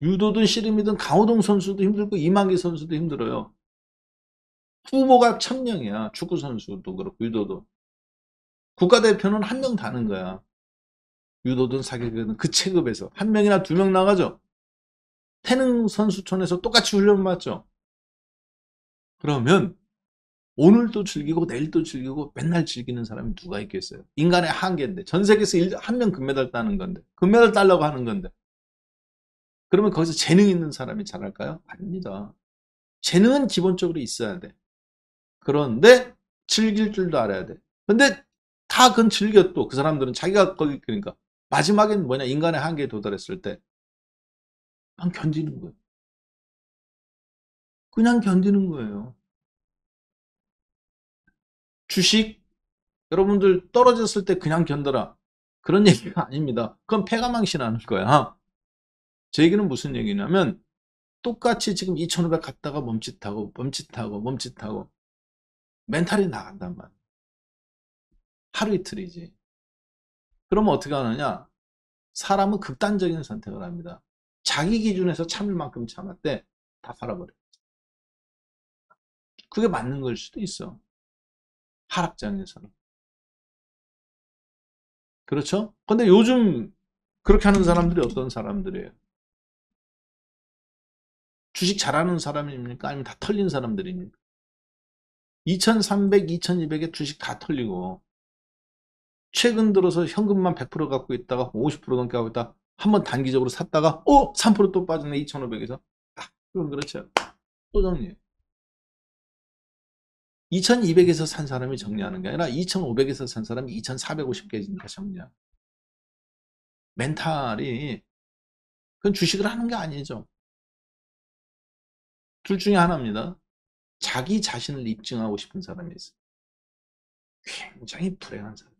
[SPEAKER 1] 유도든 씨름이든 강호동 선수도 힘들고 이만기 선수도 힘들어요. 후보가 1000명이야. 축구 선수도 그렇고 유도도. 국가대표는 한 명 다는 거야. 유도든 사격이든 그 체급에서 한 명이나 두 명 나가죠. 태능 선수촌에서 똑같이 훈련 받죠. 그러면 오늘도 즐기고 내일도 즐기고 맨날 즐기는 사람이 누가 있겠어요? 인간의 한계인데 전 세계에서 한 명 금메달 따는 건데 금메달 따려고 하는 건데 그러면 거기서 재능 있는 사람이 잘할까요? 아닙니다. 재능은 기본적으로 있어야 돼. 그런데 즐길 줄도 알아야 돼. 근데 다 그건 즐겨 또 그 사람들은 자기가 거기 그러니까 마지막엔 뭐냐 인간의 한계에 도달했을 때 그냥 견디는 거예요. 그냥 견디는 거예요. 주식 여러분들 떨어졌을 때 그냥 견뎌라. 그런 얘기가 아닙니다. 그건 패가망신하는 거야. 제 얘기는 무슨 얘기냐면 똑같이 지금 2500 갔다가 멈칫하고 멘탈이 나간단 말이야. 하루 이틀이지. 그러면 어떻게 하느냐? 사람은 극단적인 선택을 합니다. 자기 기준에서 참을 만큼 참았대 다 팔아버려. 그게 맞는 걸 수도 있어. 하락장에서는. 그렇죠? 근데 요즘 그렇게 하는 사람들이 어떤 사람들이에요? 주식 잘하는 사람입니까? 아니면 다 털린 사람들입니까? 2300, 2200에 주식 다 털리고 최근 들어서 현금만 100% 갖고 있다가 50% 넘게 갖고 있다 한번 단기적으로 샀다가 3% 또 빠졌네 2500에서 그럼 그렇죠. 또 정리. 2200에서 산 사람이 정리하는 게 아니라 2500에서 산 사람이 2450개니까 정리야. 멘탈이 그건 주식을 하는 게 아니죠. 둘 중에 하나입니다. 자기 자신을 입증하고 싶은 사람이 있어요. 굉장히 불행한 사람.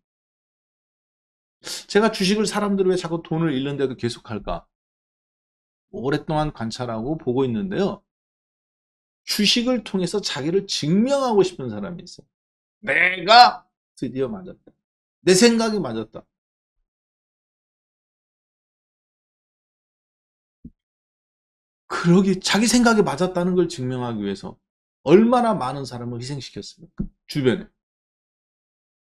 [SPEAKER 1] 제가 주식을 사람들이 왜 자꾸 돈을 잃는데도 계속 할까? 오랫동안 관찰하고 보고 있는데요. 주식을 통해서 자기를 증명하고 싶은 사람이 있어요. 내가 드디어 맞았다. 내 생각이 맞았다. 그러기 자기 생각이 맞았다는 걸 증명하기 위해서 얼마나 많은 사람을 희생시켰습니까? 주변에.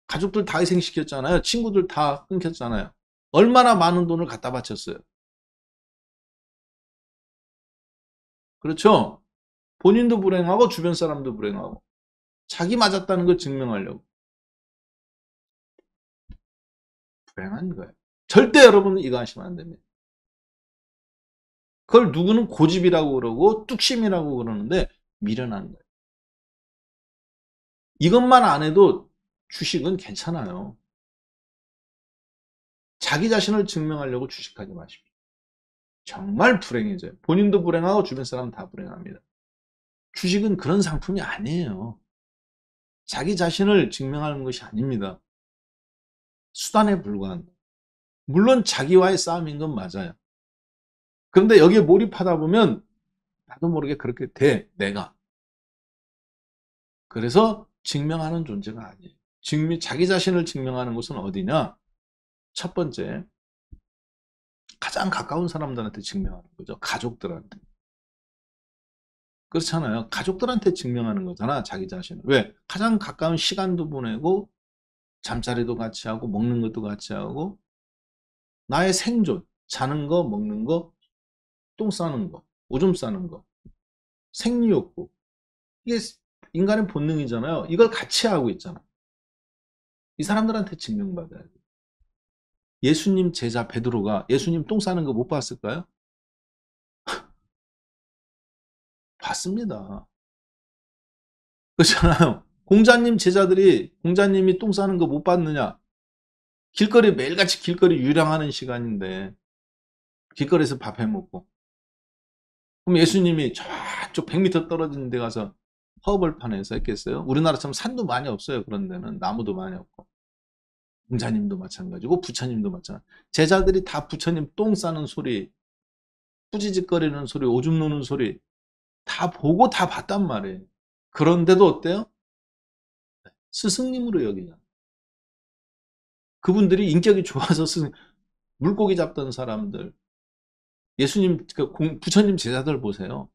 [SPEAKER 1] 가족들 다 희생시켰잖아요. 친구들 다 끊겼잖아요. 얼마나 많은 돈을 갖다 바쳤어요. 그렇죠? 본인도 불행하고 주변 사람도 불행하고 자기 맞았다는 걸 증명하려고. 불행한 거예요. 절대 여러분은 이거 하시면 안 됩니다. 그걸 누구는 고집이라고 그러고 뚝심이라고 그러는데 미련한 거예요. 이것만 안 해도 주식은 괜찮아요. 자기 자신을 증명하려고 주식하지 마십시오. 정말 불행해져요. 본인도 불행하고 주변 사람 다 불행합니다. 주식은 그런 상품이 아니에요. 자기 자신을 증명하는 것이 아닙니다. 수단에 불과한. 물론 자기와의 싸움인 건 맞아요. 그런데 여기에 몰입하다 보면 나도 모르게 그렇게 돼, 내가. 그래서 증명하는 존재가 아니에요. 자기 자신을 증명하는 곳은 어디냐? 첫 번째, 가장 가까운 사람들한테 증명하는 거죠. 가족들한테. 그렇잖아요. 가족들한테 증명하는 거잖아, 자기 자신을. 왜? 가장 가까운 시간도 보내고, 잠자리도 같이 하고, 먹는 것도 같이 하고, 나의 생존, 자는 거, 먹는 거, 똥 싸는 거, 오줌 싸는 거, 생리욕구. 이게 인간의 본능이잖아요. 이걸 같이 하고 있잖아. 이 사람들한테 증명받아야 돼. 예수님 제자 베드로가 예수님 똥 싸는 거 못 봤을까요? 봤습니다. 그렇잖아요. 공자님 제자들이 공자님이 똥 싸는 거 못 봤느냐? 길거리 매일같이 길거리 유랑하는 시간인데 길거리에서 밥 해먹고 그럼 예수님이 저쪽 100m 떨어진 데 가서 허벌판에서 했겠어요? 우리나라처럼 산도 많이 없어요. 그런 데는 나무도 많이 없고 공자님도 마찬가지고 부처님도 마찬가지. 제자들이 다 부처님 똥 싸는 소리 꾸지직거리는 소리 오줌 누는 소리 다 보고 다 봤단 말이에요. 그런데도 어때요? 스승님으로 여기냐. 그분들이 인격이 좋아서 물고기 잡던 사람들 예수님 부처님 제자들 보세요.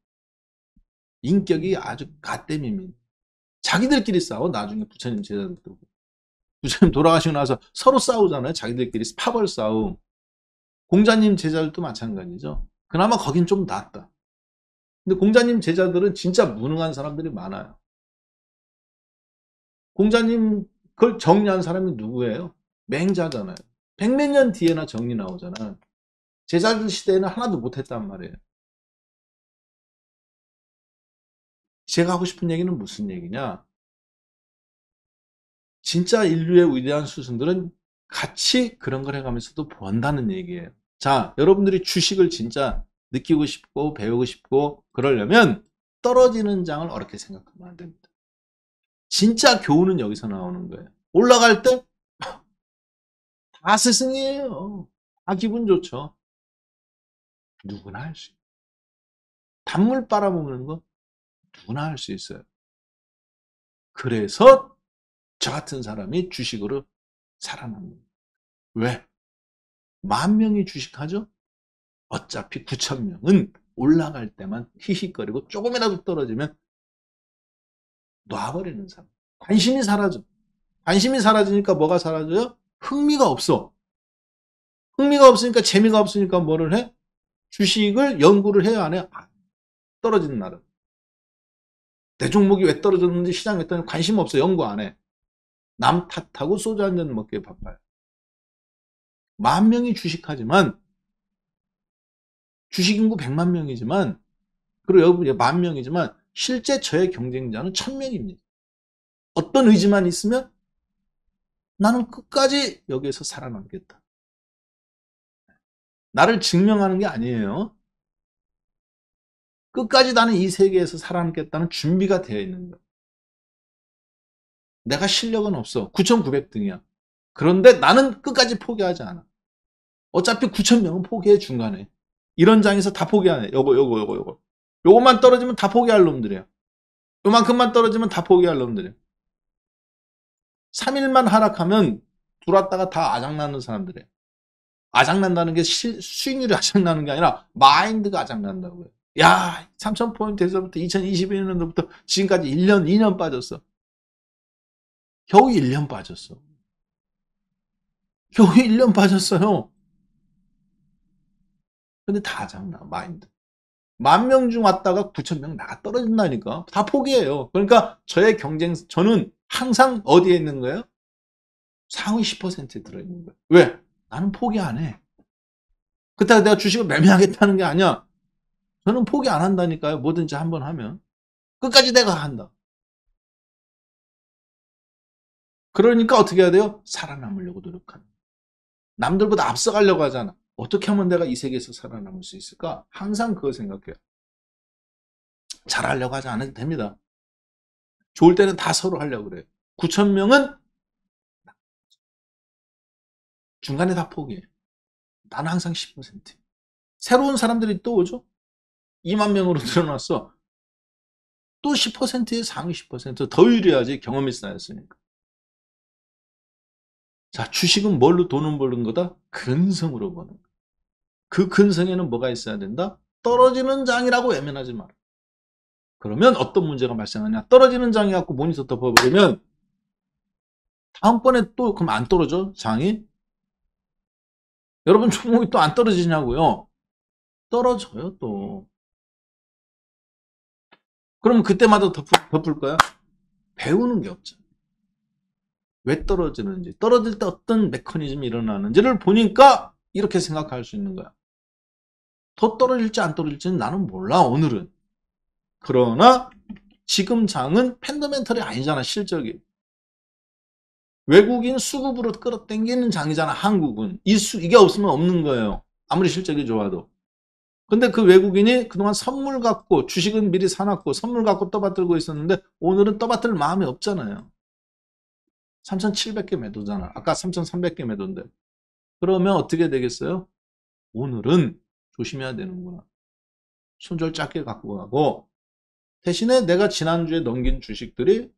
[SPEAKER 1] 인격이 아주 갓댐입니다. 자기들끼리 싸워 나중에 부처님 제자들도. 부처님 돌아가시고 나서 서로 싸우잖아요. 자기들끼리 파벌 싸움. 공자님 제자들도 마찬가지죠. 그나마 거긴 좀 낫다. 근데 공자님 제자들은 진짜 무능한 사람들이 많아요. 공자님 그걸 정리한 사람이 누구예요? 맹자잖아요. 백몇 년 뒤에나 정리 나오잖아요. 제자들 시대에는 하나도 못했단 말이에요. 제가 하고 싶은 얘기는 무슨 얘기냐? 진짜 인류의 위대한 스승들은 같이 그런 걸 해가면서도 본다는 얘기예요. 자, 여러분들이 주식을 진짜 느끼고 싶고 배우고 싶고 그러려면 떨어지는 장을 어렵게 생각하면 안 됩니다. 진짜 교훈은 여기서 나오는 거예요. 올라갈 때 다 스승이에요. 다 기분 좋죠. 누구나 할 수 있어요. 단물 빨아먹는 거 누구나 할 수 있어요. 그래서 저 같은 사람이 주식으로 살아납니다. 왜? 10,000명이 주식하죠? 어차피 9,000명은 올라갈 때만 히히거리고 조금이라도 떨어지면 놔버리는 사람. 관심이 사라져. 관심이 사라지니까 뭐가 사라져요? 흥미가 없어. 흥미가 없으니까 재미가 없으니까 뭐를 해? 주식을 연구를 해야 안 해? 떨어지는 날은. 내 종목이 왜 떨어졌는지 시장에 왜 떨어졌는지 관심 없어. 연구 안 해. 남 탓하고 소주 한 잔 먹기에 바빠요. 10,000명이 주식하지만 주식 인구 100만 명이지만 그리고 여러분 10,000명이지만 실제 저의 경쟁자는 1,000명입니다. 어떤 의지만 있으면 나는 끝까지 여기에서 살아남겠다. 나를 증명하는 게 아니에요. 끝까지 나는 이 세계에서 살아남겠다는 준비가 되어 있는 거예요. 내가 실력은 없어. 9,900등이야. 그런데 나는 끝까지 포기하지 않아. 어차피 9,000명은 포기해 중간에. 이런 장에서 다 포기하네. 요거. 요것만 떨어지면 다 포기할 놈들이야. 요만큼만 떨어지면 다 포기할 놈들이야. 3일만 하락하면 들어왔다가 다 아작나는 사람들이에요. 아작난다는 게 수익률이 아작나는 게 아니라 마인드가 아작난다고요. 야, 3,000포인트에서부터 2021년도부터 지금까지 1년, 2년 빠졌어. 겨우 1년 빠졌어. 겨우 1년 빠졌어요. 근데 다 아작나, 마인드. 10,000명 중 왔다가 9,000명 나가 떨어진다니까. 다 포기해요. 그러니까 저는 항상 어디에 있는 거예요? 상위 10%에 들어있는 거예요. 왜? 나는 포기 안 해. 그렇다고 내가 주식을 매매하겠다는 게 아니야. 저는 포기 안 한다니까요. 뭐든지 한번 하면. 끝까지 내가 한다. 그러니까 어떻게 해야 돼요? 살아남으려고 노력하는. 남들보다 앞서가려고 하잖아. 어떻게 하면 내가 이 세계에서 살아남을 수 있을까? 항상 그거 생각해요. 잘하려고 하지 않아도 됩니다. 좋을 때는 다 서로 하려고 그래요. 9,000명은 중간에 다 포기해요. 나는 항상 10%. 새로운 사람들이 또 오죠? 2만 명으로 늘어났어. 또 10%에 상위 10%더 유리하지. 경험이 쌓였으니까. 자, 주식은 뭘로 돈을 버는 거다? 근성으로 버는 거. 그 근성에는 뭐가 있어야 된다? 떨어지는 장이라고 외면하지 마라. 그러면 어떤 문제가 발생하냐? 떨어지는 장이 갖고 모니터 덮어버리면 다음번에 또 그럼 안 떨어져? 장이? 여러분 종목이 또 안 떨어지냐고요? 떨어져요 또. 그럼 그때마다 덮을 거야? 배우는 게 없죠. 왜 떨어지는지, 떨어질 때 어떤 메커니즘이 일어나는지를 보니까 이렇게 생각할 수 있는 거야. 더 떨어질지 안 떨어질지는 나는 몰라, 오늘은. 그러나 지금 장은 팬더멘털이 아니잖아, 실적이. 외국인 수급으로 끌어당기는 장이잖아, 한국은. 이게 없으면 없는 거예요. 아무리 실적이 좋아도. 근데 그 외국인이 그동안 선물 갖고, 주식은 미리 사놨고, 선물 갖고 떠받들고 있었는데, 오늘은 떠받들 마음이 없잖아요. 3,700개 매도잖아. 아까 3,300개 매도인데. 그러면 어떻게 되겠어요? 오늘은 조심해야 되는구나. 손절 작게 갖고 가고, 대신에 내가 지난주에 넘긴 주식들이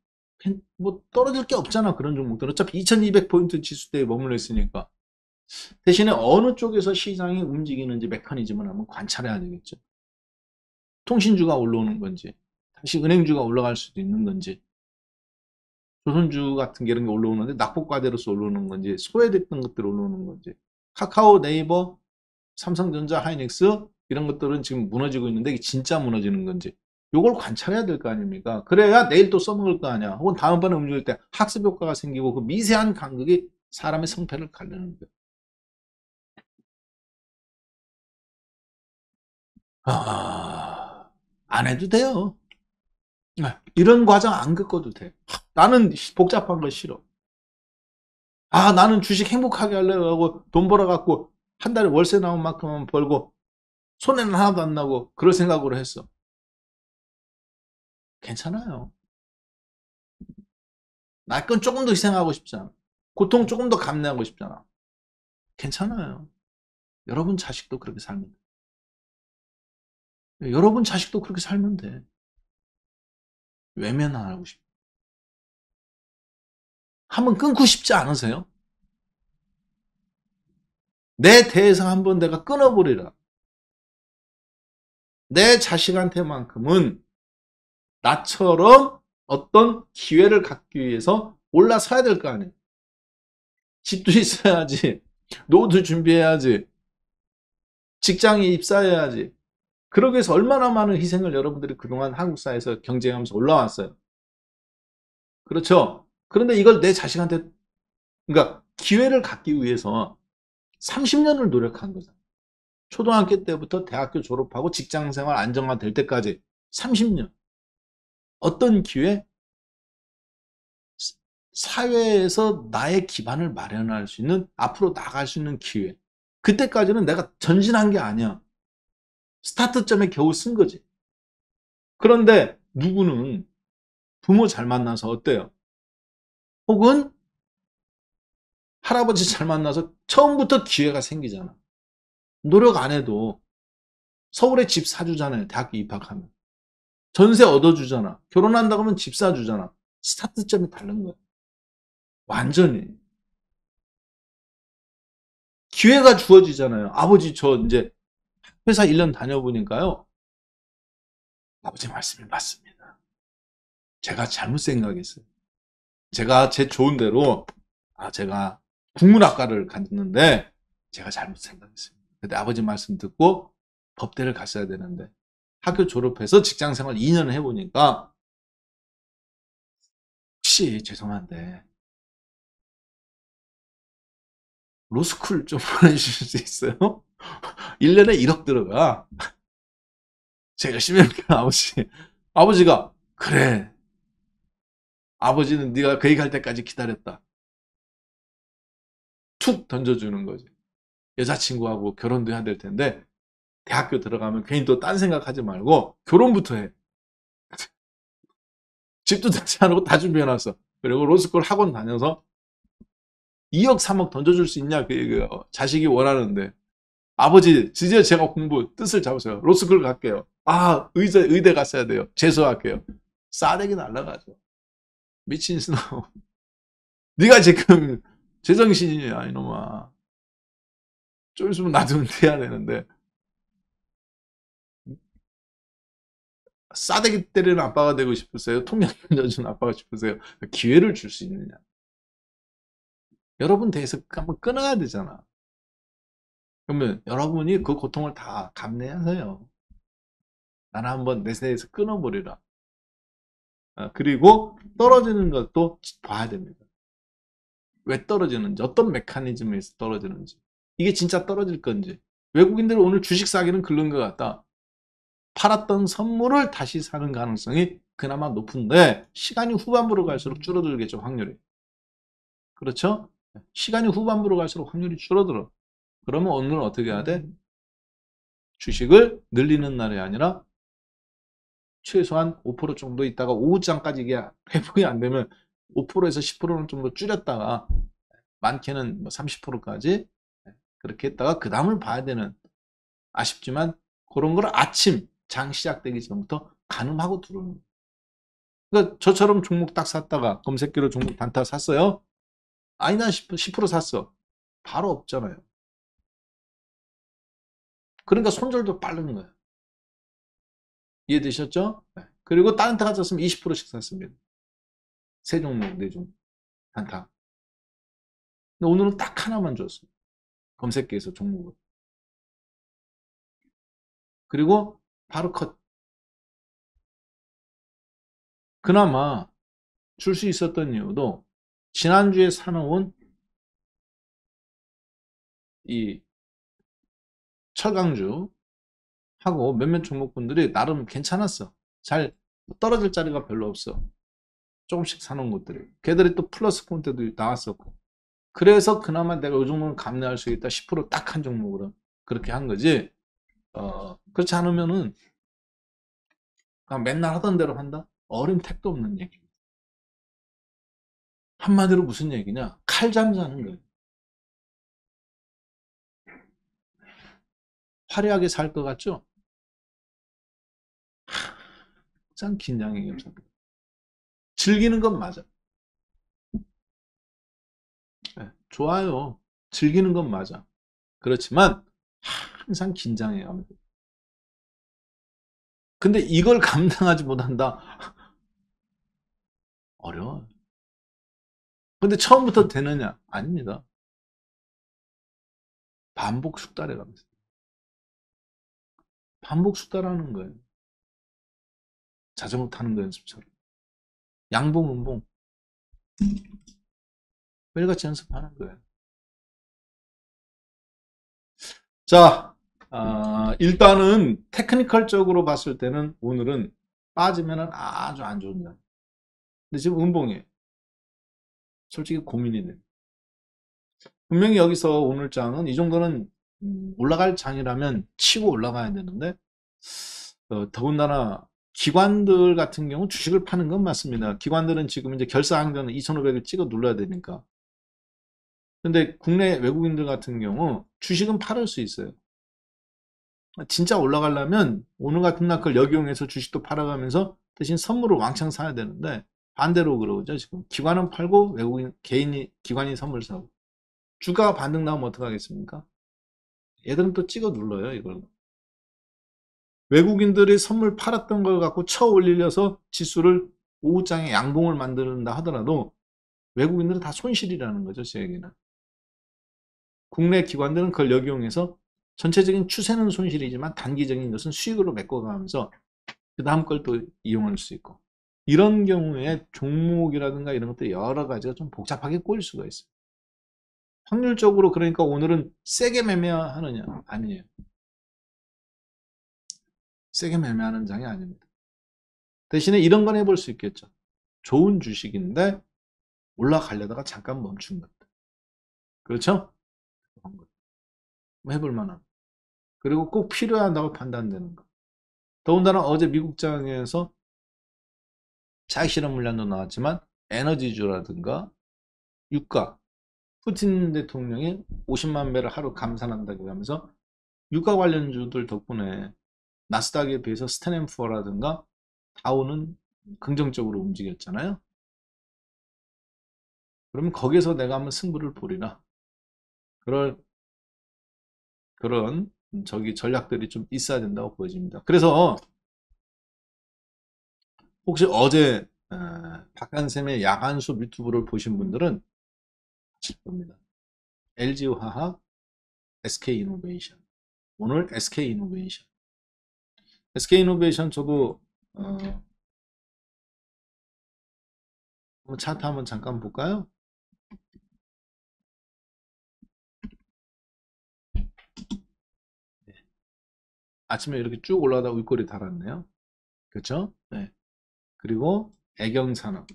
[SPEAKER 1] 뭐 떨어질 게 없잖아. 그런 종목들은 어차피 2200포인트 지수대에 머물러 있으니까. 대신에 어느 쪽에서 시장이 움직이는지 메커니즘을 한번 관찰해야 되겠죠. 통신주가 올라오는 건지, 다시 은행주가 올라갈 수도 있는 건지, 조선주 같은 게 이런 게 올라오는데 낙폭과대로서 올라오는 건지, 소외됐던 것들이 올라오는 건지, 카카오, 네이버, 삼성전자, 하이닉스 이런 것들은 지금 무너지고 있는데 이게 진짜 무너지는 건지 요걸 관찰해야 될 거 아닙니까? 그래야 내일 또 써먹을 거 아니야. 혹은 다음번에 움직일 때 학습 효과가 생기고 그 미세한 간극이 사람의 성패를 가르는 거예요. 안 해도 돼요. 이런 과정 안 겪어도 돼. 나는 복잡한 거 싫어. 나는 주식 행복하게 하려고 하고 돈 벌어갖고 한 달에 월세 나온 만큼만 벌고 손해는 하나도 안 나고 그럴 생각으로 했어. 괜찮아요. 나 건 조금 더 희생하고 싶잖아. 고통 조금 더 감내하고 싶잖아. 괜찮아요. 여러분 자식도 그렇게 살면 돼. 여러분 자식도 그렇게 살면 돼. 외면 안 하고 싶어. 한번 끊고 싶지 않으세요? 내 대해서 한번 내가 끊어버리라. 내 자식한테만큼은 나처럼 어떤 기회를 갖기 위해서 올라서야 될 거 아니에요. 집도 있어야지. 노후도 준비해야지. 직장에 입사해야지. 그러기 위해서 얼마나 많은 희생을 여러분들이 그동안 한국 사회에서 경쟁하면서 올라왔어요. 그렇죠? 그런데 이걸 내 자식한테, 그러니까 기회를 갖기 위해서 30년을 노력한 거잖아. 초등학교 때부터 대학교 졸업하고 직장 생활 안정화될 때까지 30년. 어떤 기회? 사회에서 나의 기반을 마련할 수 있는, 앞으로 나갈 수 있는 기회. 그때까지는 내가 전진한 게 아니야. 스타트점에 겨우 쓴 거지. 그런데 누구는 부모 잘 만나서 어때요? 혹은 할아버지 잘 만나서 처음부터 기회가 생기잖아. 노력 안 해도 서울에 집 사주잖아요. 대학교 입학하면. 전세 얻어주잖아. 결혼한다고 하면 집 사주잖아. 스타트점이 다른 거야. 완전히. 기회가 주어지잖아요. 아버지 저 이제 회사 1년 다녀보니까요. 아버지 말씀이 맞습니다. 제가 잘못 생각했어요. 제가 제 좋은 대로 제가 국문학과를 갔는데 제가 잘못 생각했어요. 근데 아버지 말씀 듣고 법대를 갔어야 되는데 학교 졸업해서 직장생활 2년을 해보니까 혹시 죄송한데 로스쿨 좀 보내주실 수 있어요? 1년에 1억 들어가. 제가 열심히 할게요, 아버지. 아버지가 그래. 아버지는 네가 그 얘기할 때까지 기다렸다. 툭 던져주는 거지. 여자친구하고 결혼도 해야 될 텐데 대학교 들어가면 괜히 또 딴 생각하지 말고 결혼부터 해. 집도 대체 안 하고 다 준비해놨어. 그리고 로스쿨 학원 다녀서 2억 3억 던져줄 수 있냐 그 얘기예요. 자식이 원하는데. 아버지 드디어 제가 공부 뜻을 잡으세요. 로스쿨 갈게요. 의대 갔어야 돼요. 재수할게요. 싸대기 날라가죠. 미친 스노우. 네가 지금 제정신이냐 이놈아. 좀 있으면 나도 은퇴해야 되는데 싸대기 때리는 아빠가 되고 싶으세요? 통장 던져주는 아빠가 싶으세요? 기회를 줄 수 있느냐. 여러분 대해서 한번 끊어야 되잖아. 그러면 여러분이 그 고통을 다 감내하세요. 나는 한번 내 세에서 끊어버리라. 그리고 떨어지는 것도 봐야 됩니다. 왜 떨어지는지, 어떤 메커니즘에서 떨어지는지, 이게 진짜 떨어질 건지. 외국인들이 오늘 주식 사기는 그런 것 같다. 팔았던 선물을 다시 사는 가능성이 그나마 높은데 시간이 후반부로 갈수록 줄어들겠죠, 확률이. 그렇죠? 시간이 후반부로 갈수록 확률이 줄어들어. 그러면 오늘은 어떻게 해야 돼? 주식을 늘리는 날이 아니라 최소한 5% 정도 있다가 오후장까지 이게 회복이 안 되면 5%에서 10%는 좀 더 줄였다가 많게는 뭐 30%까지 그렇게 했다가 그 다음을 봐야 되는, 아쉽지만 그런 걸 아침 장 시작되기 전부터 가늠하고 들어오는 거예요. 그러니까 저처럼 종목 딱 샀다가 검색기로 종목 단타 샀어요. 아니다 10% 샀어. 바로 없잖아요. 그러니까 손절도 빠른 거예요. 이해되셨죠? 네. 그리고 다른 타 가졌으면 20%씩 샀습니다. 세 종목, 네 종목 단타. 근데 오늘은 딱 하나만 줬어요. 검색기에서 종목을. 그리고 바로 컷. 그나마 줄 수 있었던 이유도 지난주에 사놓은 이 철강주 하고 몇몇 종목분들이 나름 괜찮았어. 잘 떨어질 자리가 별로 없어. 조금씩 사놓은 것들이. 걔들이 또 플러스 폰트도 나왔었고. 그래서 그나마 내가 이 정도는 감내할 수 있다. 10%딱 한 종목으로 그렇게 한 거지. 그렇지 않으면은 그냥 맨날 하던 대로 한다? 어림 택도 없는 얘기. 한마디로 무슨 얘기냐? 칼잠자는 거예요. 화려하게 살 것 같죠? 항상 긴장이 겹쳐요. 즐기는 건 맞아. 네, 좋아요. 즐기는 건 맞아. 그렇지만 항상 긴장해요. 근데 이걸 감당하지 못한다? 어려워. 근데 처음부터 되느냐? 아닙니다. 반복 숙달해 가면서. 반복 숙달하는 거예요. 자전거 타는 거 연습처럼. 양봉, 음봉. 매일같이 연습하는 거예요. 자, 일단은 테크니컬적으로 봤을 때는 오늘은 빠지면 아주 안 좋은 날. 근데 지금 음봉이에요. 솔직히 고민이 돼요. 분명히 여기서 오늘 장은 이 정도는 올라갈 장이라면 치고 올라가야 되는데 더군다나 기관들 같은 경우 주식을 파는 건 맞습니다. 기관들은 지금 이제 결사항전은 2,500을 찍어 눌러야 되니까. 근데 국내 외국인들 같은 경우 주식은 팔을 수 있어요. 진짜 올라가려면 오늘 같은 날 그걸 역이용해서 주식도 팔아가면서 대신 선물을 왕창 사야 되는데 반대로 그러죠. 지금 기관은 팔고 외국인 개인이 기관이 선물 사고 주가가 반등 나오면 어떡하겠습니까? 얘들은 또 찍어 눌러요 이걸. 외국인들이 선물 팔았던 걸 갖고 쳐 올리려서 지수를 오후장에 양봉을 만든다 하더라도 외국인들은 다 손실이라는 거죠. 제 얘기는. 국내 기관들은 그걸 역이용해서 전체적인 추세는 손실이지만 단기적인 것은 수익으로 메꿔가면서 그 다음 걸 또 이용할 수 있고, 이런 경우에 종목이라든가 이런 것들 여러 가지가 좀 복잡하게 꼬일 수가 있어요. 확률적으로 그러니까 오늘은 세게 매매하느냐? 아니에요. 세게 매매하는 장이 아닙니다. 대신에 이런 건 해볼 수 있겠죠. 좋은 주식인데 올라가려다가 잠깐 멈춘 것들. 그렇죠? 해볼 만한. 그리고 꼭 필요하다고 판단되는 거. 더군다나 어제 미국장에서 자기실험 물량도 나왔지만 에너지주라든가 유가, 푸틴 대통령이 50만 배를 하루 감산한다고 하면서 유가 관련주들 덕분에 나스닥에 비해서 스탠앤푸어라든가 다우는 긍정적으로 움직였잖아요. 그러면 거기서 내가 한번 승부를 보리라. 그런 저기 전략들이 좀 있어야 된다고 보여집니다. 그래서 혹시 어제 박한샘의 야간 수업 유튜브를 보신 분들은 아실 겁니다. LG화학, SK이노베이션. 오늘 SK이노베이션. SK이노베이션 저도 차트 한번 잠깐 볼까요? 아침에 이렇게 쭉 올라가다 윗골이 달았네요. 그렇죠? 네. 그리고 애경산업.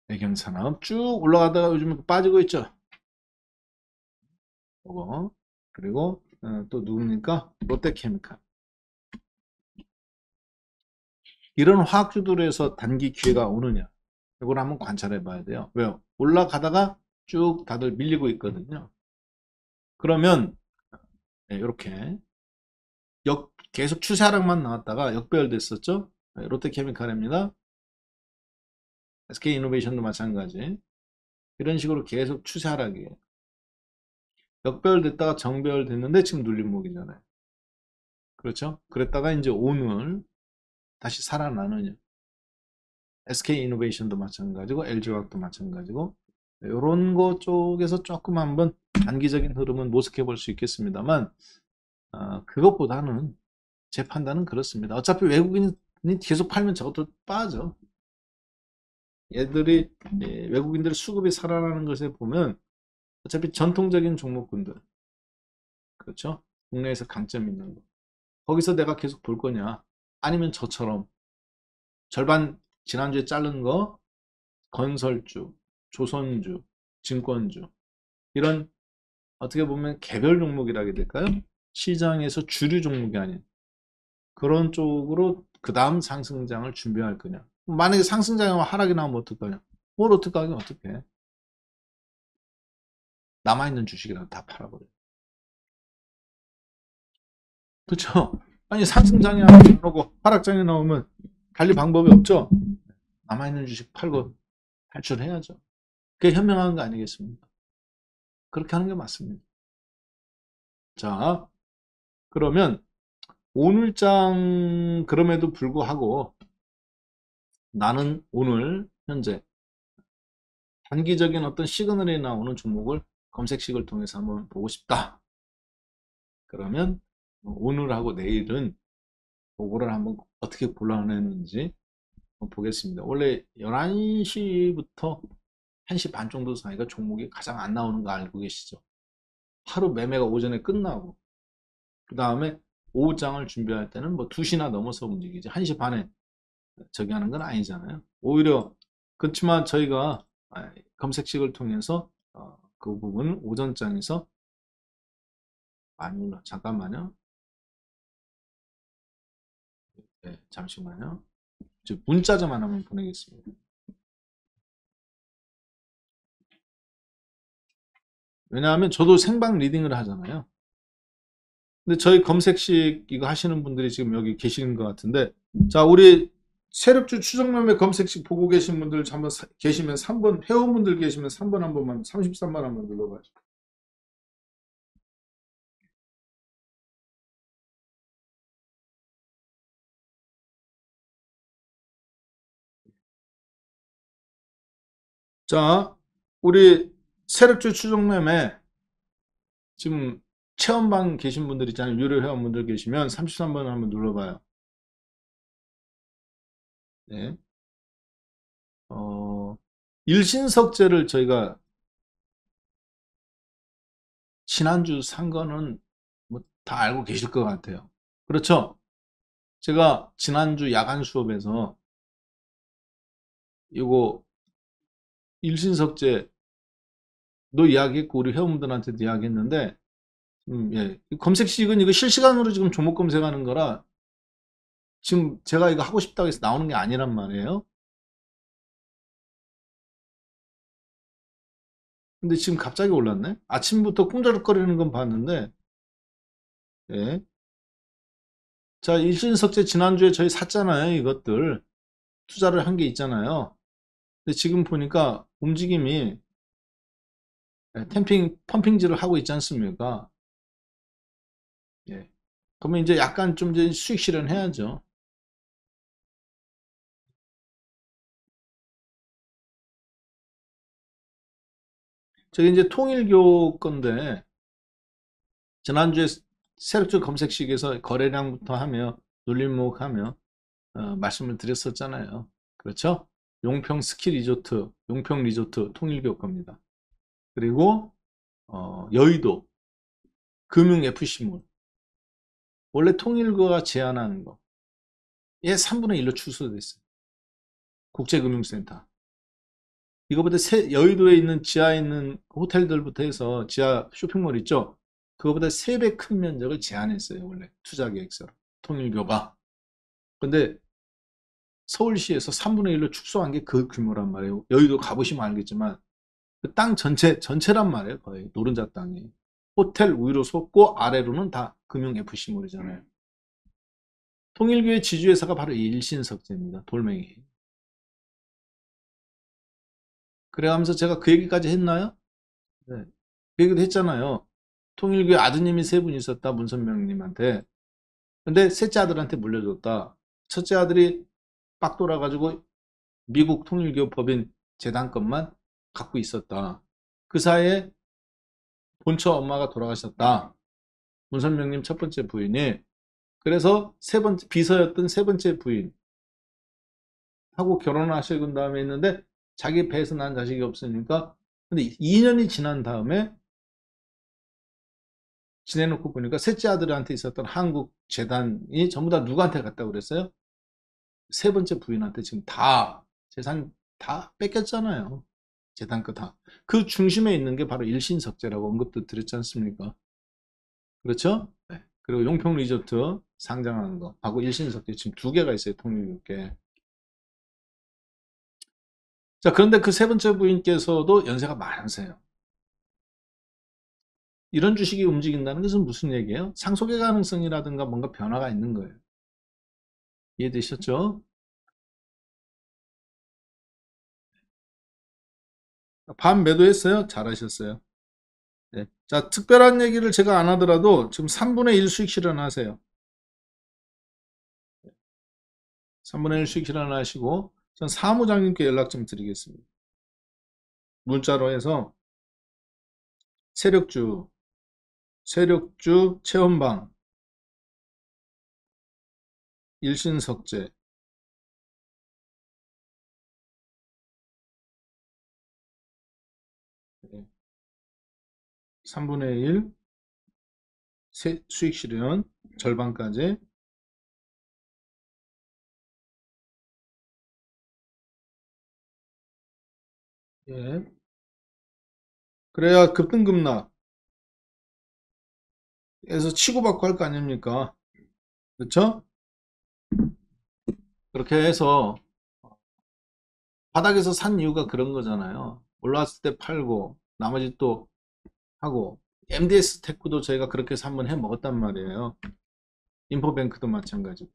[SPEAKER 1] 애경산업 쭉 올라가다가 요즘 빠지고 있죠. 이거. 그리고 또 누굽니까? 롯데케미칼. 이런 화학주들에서 단기 기회가 오느냐? 이걸 한번 관찰해 봐야 돼요. 왜요? 올라가다가 쭉 다들 밀리고 있거든요. 그러면 이렇게 계속 추세 하락만 나왔다가 역배열됐었죠. 롯데케미칼입니다. SK이노베이션도 마찬가지. 이런 식으로 계속 추세 하락이에요. 역배열됐다가 정배열됐는데 지금 눌림목이잖아요. 그렇죠? 그랬다가 이제 오늘 다시 살아나느냐. SK이노베이션도 마찬가지고 LG화학도 마찬가지고 이런 거 쪽에서 조금 한번 단기적인 흐름은 모색해 볼 수 있겠습니다만 그것보다는 제 판단은 그렇습니다. 어차피 외국인이 계속 팔면 저것도 빠져. 얘들이 외국인들 수급이 살아나는 것에 보면 어차피 전통적인 종목군들 그렇죠? 국내에서 강점 있는 거 거기서 내가 계속 볼 거냐 아니면 저처럼 절반 지난주에 자른 거 건설주, 조선주, 증권주 이런 어떻게 보면 개별 종목이라 해야 될까요? 시장에서 주류 종목이 아닌 그런 쪽으로 그 다음 상승장을 준비할 거냐. 만약에 상승장이 하락이 나오면 어떡하냐. 뭘 어떻게 하긴 어떡해. 남아있는 주식이라도 다 팔아버려. 그쵸? 아니 상승장이 나오고 하락장이 나오면 달리 방법이 없죠. 남아있는 주식 팔고 탈출해야죠. 그게 현명한 거 아니겠습니까? 그렇게 하는 게 맞습니다. 자, 그러면 오늘장 그럼에도 불구하고 나는 오늘 현재 단기적인 어떤 시그널이 나오는 종목을 검색식을 통해서 한번 보고 싶다. 그러면 오늘하고 내일은 그거를 한번 어떻게 골라냈는지 보겠습니다. 원래 11시부터 1시 반 정도 사이가 종목이 가장 안 나오는 거 알고 계시죠? 하루 매매가 오전에 끝나고 그 다음에 오후장을 준비할 때는 뭐 2시나 넘어서 움직이지 1시 반에 저기 하는 건 아니잖아요. 오히려 그렇지만 저희가 검색식을 통해서 그 부분 오전장에서 많이 올라 잠깐만요. 네, 잠시만요. 문자 좀 하나만 보내겠습니다. 왜냐하면 저도 생방 리딩을 하잖아요. 근데 저희 검색식 이거 하시는 분들이 지금 여기 계시는 것 같은데 자 우리 세력주 추정매매 검색식 보고 계신 분들 한번 계시면 3번 회원분들 계시면 3번 한 번만 33번 한번 눌러봐요. 자 우리 세력주 추정매매 지금 체험방 계신 분들 있잖아요. 유료 회원분들 계시면 33번 한번 눌러봐요. 네. 일신석재를 저희가 지난주 산 거는 뭐 다 알고 계실 것 같아요. 그렇죠? 제가 지난주 야간 수업에서 이거 일신석재 너 이야기했고 우리 회원분들한테도 이야기했는데 예. 검색식은 이거 실시간으로 지금 종목 검색하는 거라 지금 제가 이거 하고 싶다고 해서 나오는 게 아니란 말이에요. 근데 지금 갑자기 올랐네. 아침부터 꿈자락거리는 건 봤는데 예. 자 일신석재 지난주에 저희 샀잖아요. 이것들 투자를 한 게 있잖아요. 근데 지금 보니까 움직임이 펌핑질을 하고 있지 않습니까? 예. 그러면 이제 약간 좀 이제 수익 실현해야죠. 저게 이제 통일교 건데 지난주에 세력주 검색식에서 거래량부터 하며 눌림목하며 말씀을 드렸었잖아요. 그렇죠? 용평 스키 리조트, 용평 리조트 통일교 겁니다. 그리고 여의도 금융 FC몰 원래 통일교가 제안하는 거 얘 3분의 1로 축소됐어요. 국제금융센터 이거보다 여의도에 있는 지하에 있는 호텔들부터 해서 지하 쇼핑몰 있죠? 그거보다 3배 큰 면적을 제한했어요. 원래 투자 계획서로 통일교가. 근데 서울시에서 3분의 1로 축소한 게 그 규모란 말이에요. 여의도 가보시면 알겠지만 그 땅 전체란 말이에요. 거의 노른자 땅이. 호텔 위로 솟고 아래로는 다 금융 FC몰이잖아요. 통일교의 지주회사가 바로 일신석재입니다. 돌멩이. 그래가면서 제가 그 얘기까지 했나요? 네. 그 얘기도 했잖아요. 통일교의 아드님이 3분 있었다. 문선명님한테. 근데 셋째 아들한테 물려줬다. 첫째 아들이 빡 돌아가지고 미국 통일교 법인 재단 것만 갖고 있었다. 그 사이에 본처 엄마가 돌아가셨다. 문선명님 첫 번째 부인이. 그래서 비서였던 세 번째 부인 하고 결혼하시고 다음에 했는데 자기 배에서 난 자식이 없으니까 근데 2년이 지난 다음에 지내놓고 보니까 셋째 아들한테 있었던 한국 재단이 전부 다 누구한테 갔다고 그랬어요? 세 번째 부인한테 지금 다 재산 다 뺏겼잖아요. 재단 거 다. 그 중심에 있는 게 바로 일신석재라고 언급도 드렸지 않습니까? 그렇죠? 네. 그리고 용평 리조트 상장하는 거 하고 일신석재 지금 2개가 있어요. 통일교계. 자, 그런데 그 세 번째 부인께서도 연세가 많으세요. 이런 주식이 움직인다는 것은 무슨 얘기예요? 상속의 가능성이라든가 뭔가 변화가 있는 거예요. 이해되셨죠? 반 매도했어요? 잘하셨어요. 네. 자, 특별한 얘기를 제가 안 하더라도 지금 3분의 1 수익 실현하세요. 3분의 1 수익 실현하시고 전 사무장님께 연락 좀 드리겠습니다. 문자로 해서 세력주 체험방 일신석재 3분의 1 수익 실현 절반까지 예. 그래야 급등급락에서 치고받고 할 거 아닙니까? 그렇죠? 그렇게 해서 바닥에서 산 이유가 그런 거잖아요. 올라왔을 때 팔고 나머지 또 하고 MDS 테크도 저희가 그렇게 해서 한번 해 먹었단 말이에요. 인포뱅크도 마찬가지고.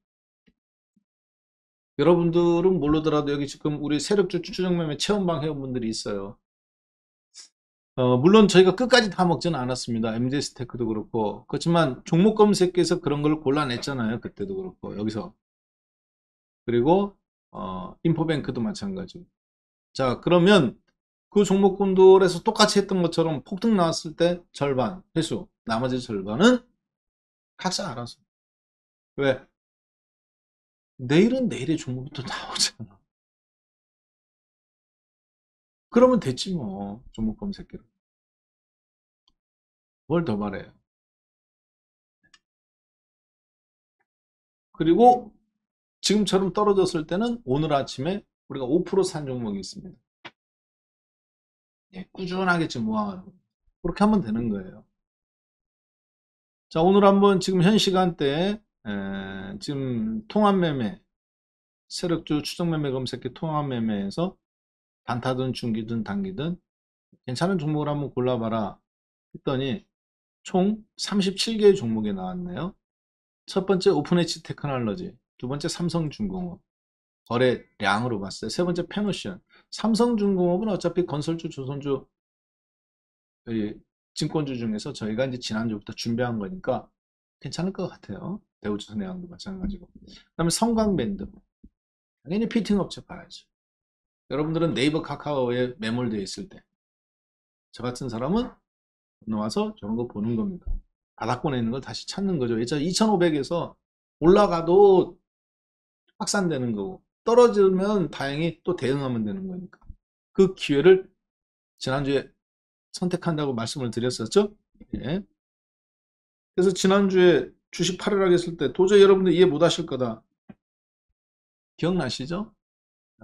[SPEAKER 1] 여러분들은 모르더라도 여기 지금 우리 세력주 추정매매 체험방 회원분들이 있어요. 물론 저희가 끝까지 다 먹지는 않았습니다. MDS 테크도 그렇고. 그렇지만 종목 검색에서 그런 걸 골라냈잖아요. 그때도 그렇고 여기서. 그리고 인포뱅크도 마찬가지고. 자, 그러면 그 종목군들에서 똑같이 했던 것처럼 폭등 나왔을 때 절반 회수, 나머지 절반은 각자 알아서. 왜? 내일은 내일의 종목이 또 나오잖아. 그러면 됐지 뭐. 종목 검색기로. 뭘 더 바래요. 그리고 지금처럼 떨어졌을 때는 오늘 아침에 우리가 5%산 종목이 있습니다. 예, 꾸준하게 지금 모아가지고 그렇게 하면 되는 거예요. 자, 오늘 한번 지금 현 시간대에 지금 통합매매 세력주 추정매매 검색기 통합매매에서 단타든 중기든 단기든 괜찮은 종목을 한번 골라봐라 했더니 총 37개의 종목이 나왔네요. 첫 번째 오픈엣지 테크놀로지, 두 번째 삼성중공업 거래량으로 봤어요. 세 번째 페노션. 삼성중공업은 어차피 건설주, 조선주, 증권주 중에서 저희가 이제 지난주부터 준비한 거니까 괜찮을 것 같아요. 대우조선해양도 마찬가지고. 그다음에 성광밴드. 당연히 피팅 업체 봐야죠. 여러분들은 네이버 카카오에 매몰되어 있을 때 저 같은 사람은 나와서 저런 거 보는 겁니다. 바닥권에 있는 걸 다시 찾는 거죠. 2500에서 올라가도 확산되는 거고 떨어지면 다행히 또 대응하면 되는 거니까 그 기회를 지난주에 선택한다고 말씀을 드렸었죠. 예. 그래서 지난주에 주식 팔으라고 했을 때 도저히 여러분들 이해 못 하실 거다. 기억나시죠?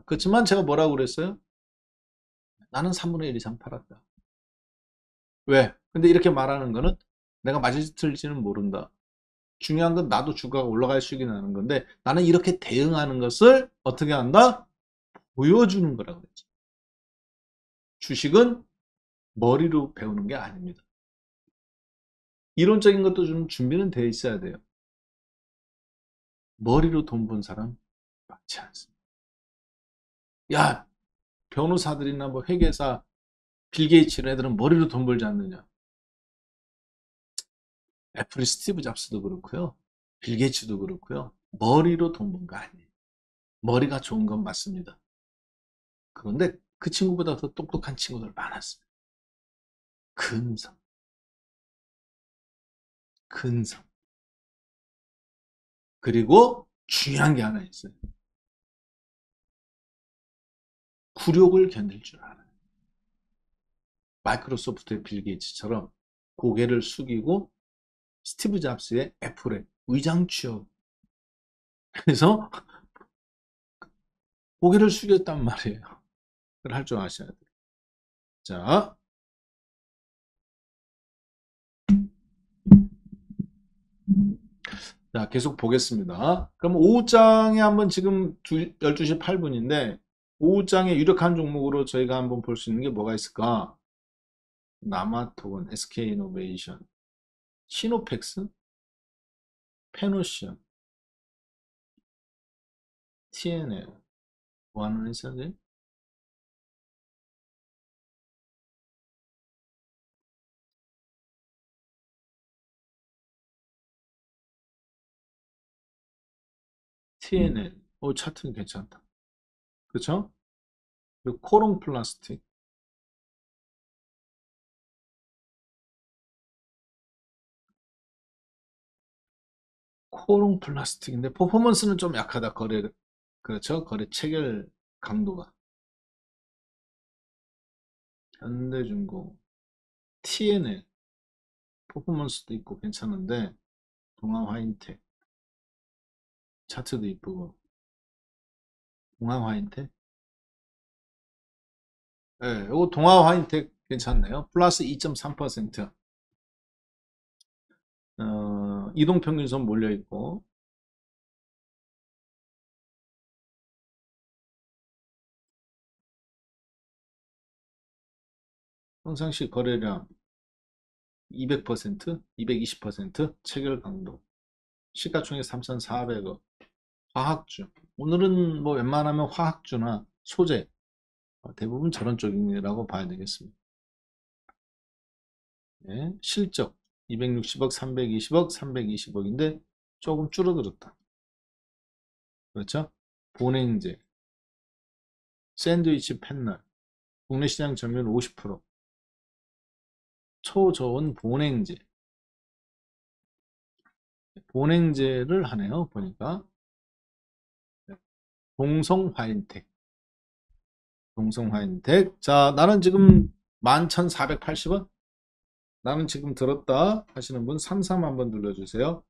[SPEAKER 1] 그렇지만 제가 뭐라고 그랬어요? 나는 3분의 1 이상 팔았다. 왜? 근데 이렇게 말하는 거는 내가 맞을지 틀릴지는 모른다. 중요한 건 나도 주가가 올라갈 수 있긴 하는 건데 나는 이렇게 대응하는 것을 어떻게 한다? 보여주는 거라고 그랬죠. 주식은 머리로 배우는 게 아닙니다. 이론적인 것도 좀 준비는 돼 있어야 돼요. 머리로 돈 번 사람 많지 않습니다. 야, 변호사들이나 뭐 회계사, 빌 게이츠 이런 애들은 머리로 돈 벌지 않느냐. 애플의 스티브 잡스도 그렇고요. 빌 게이츠도 그렇고요. 머리로 돈 번 거 아니에요. 머리가 좋은 건 맞습니다. 그런데 그 친구보다 더 똑똑한 친구들 많았습니다. 근성. 근성. 그리고 중요한 게 하나 있어요. 굴욕을 견딜 줄 알아요. 마이크로소프트의 빌 게이츠처럼 고개를 숙이고 스티브 잡스의 애플의 위장 취업. 그래서 고개를 숙였단 말이에요. 그걸 할 줄 아셔야 돼요. 자, 자, 계속 보겠습니다. 그럼 오후장에 한번 지금 12시 8분인데 오후장에 유력한 종목으로 저희가 한번 볼 수 있는 게 뭐가 있을까? 남아토건, SK이노베이션, 시노펙스, 페노시아, TNL 뭐 하는 회사지? TNL 차트는 괜찮다. 그렇죠? 그리고 코롱 플라스틱, 코롱 플라스틱인데 퍼포먼스는 좀 약하다. 거래 그렇죠? 거래 체결 강도가. 현대중공, TNL 퍼포먼스도 있고 괜찮은데 동아화인텍 차트도 이쁘고 동아화인텍 예, 요거 동아화인텍 괜찮네요. 플러스 2.3%. 이동평균선 몰려있고 평상시 거래량 200%, 220% 체결 강도 시가총액 3,400억 화학주 오늘은 뭐 웬만하면 화학주나 소재 대부분 저런 쪽이라고 봐야 되겠습니다. 네, 실적 260억, 320억, 320억인데 조금 줄어들었다. 그렇죠? 본행제, 샌드위치 팻날, 국내 시장 점유율 50%, 초저온 본행제, 본행제를 하네요. 보니까 동성화인텍, 동성화인텍. 자, 나는 지금 11,480원. 나는 지금 들었다 하시는 분 33 한번 눌러주세요.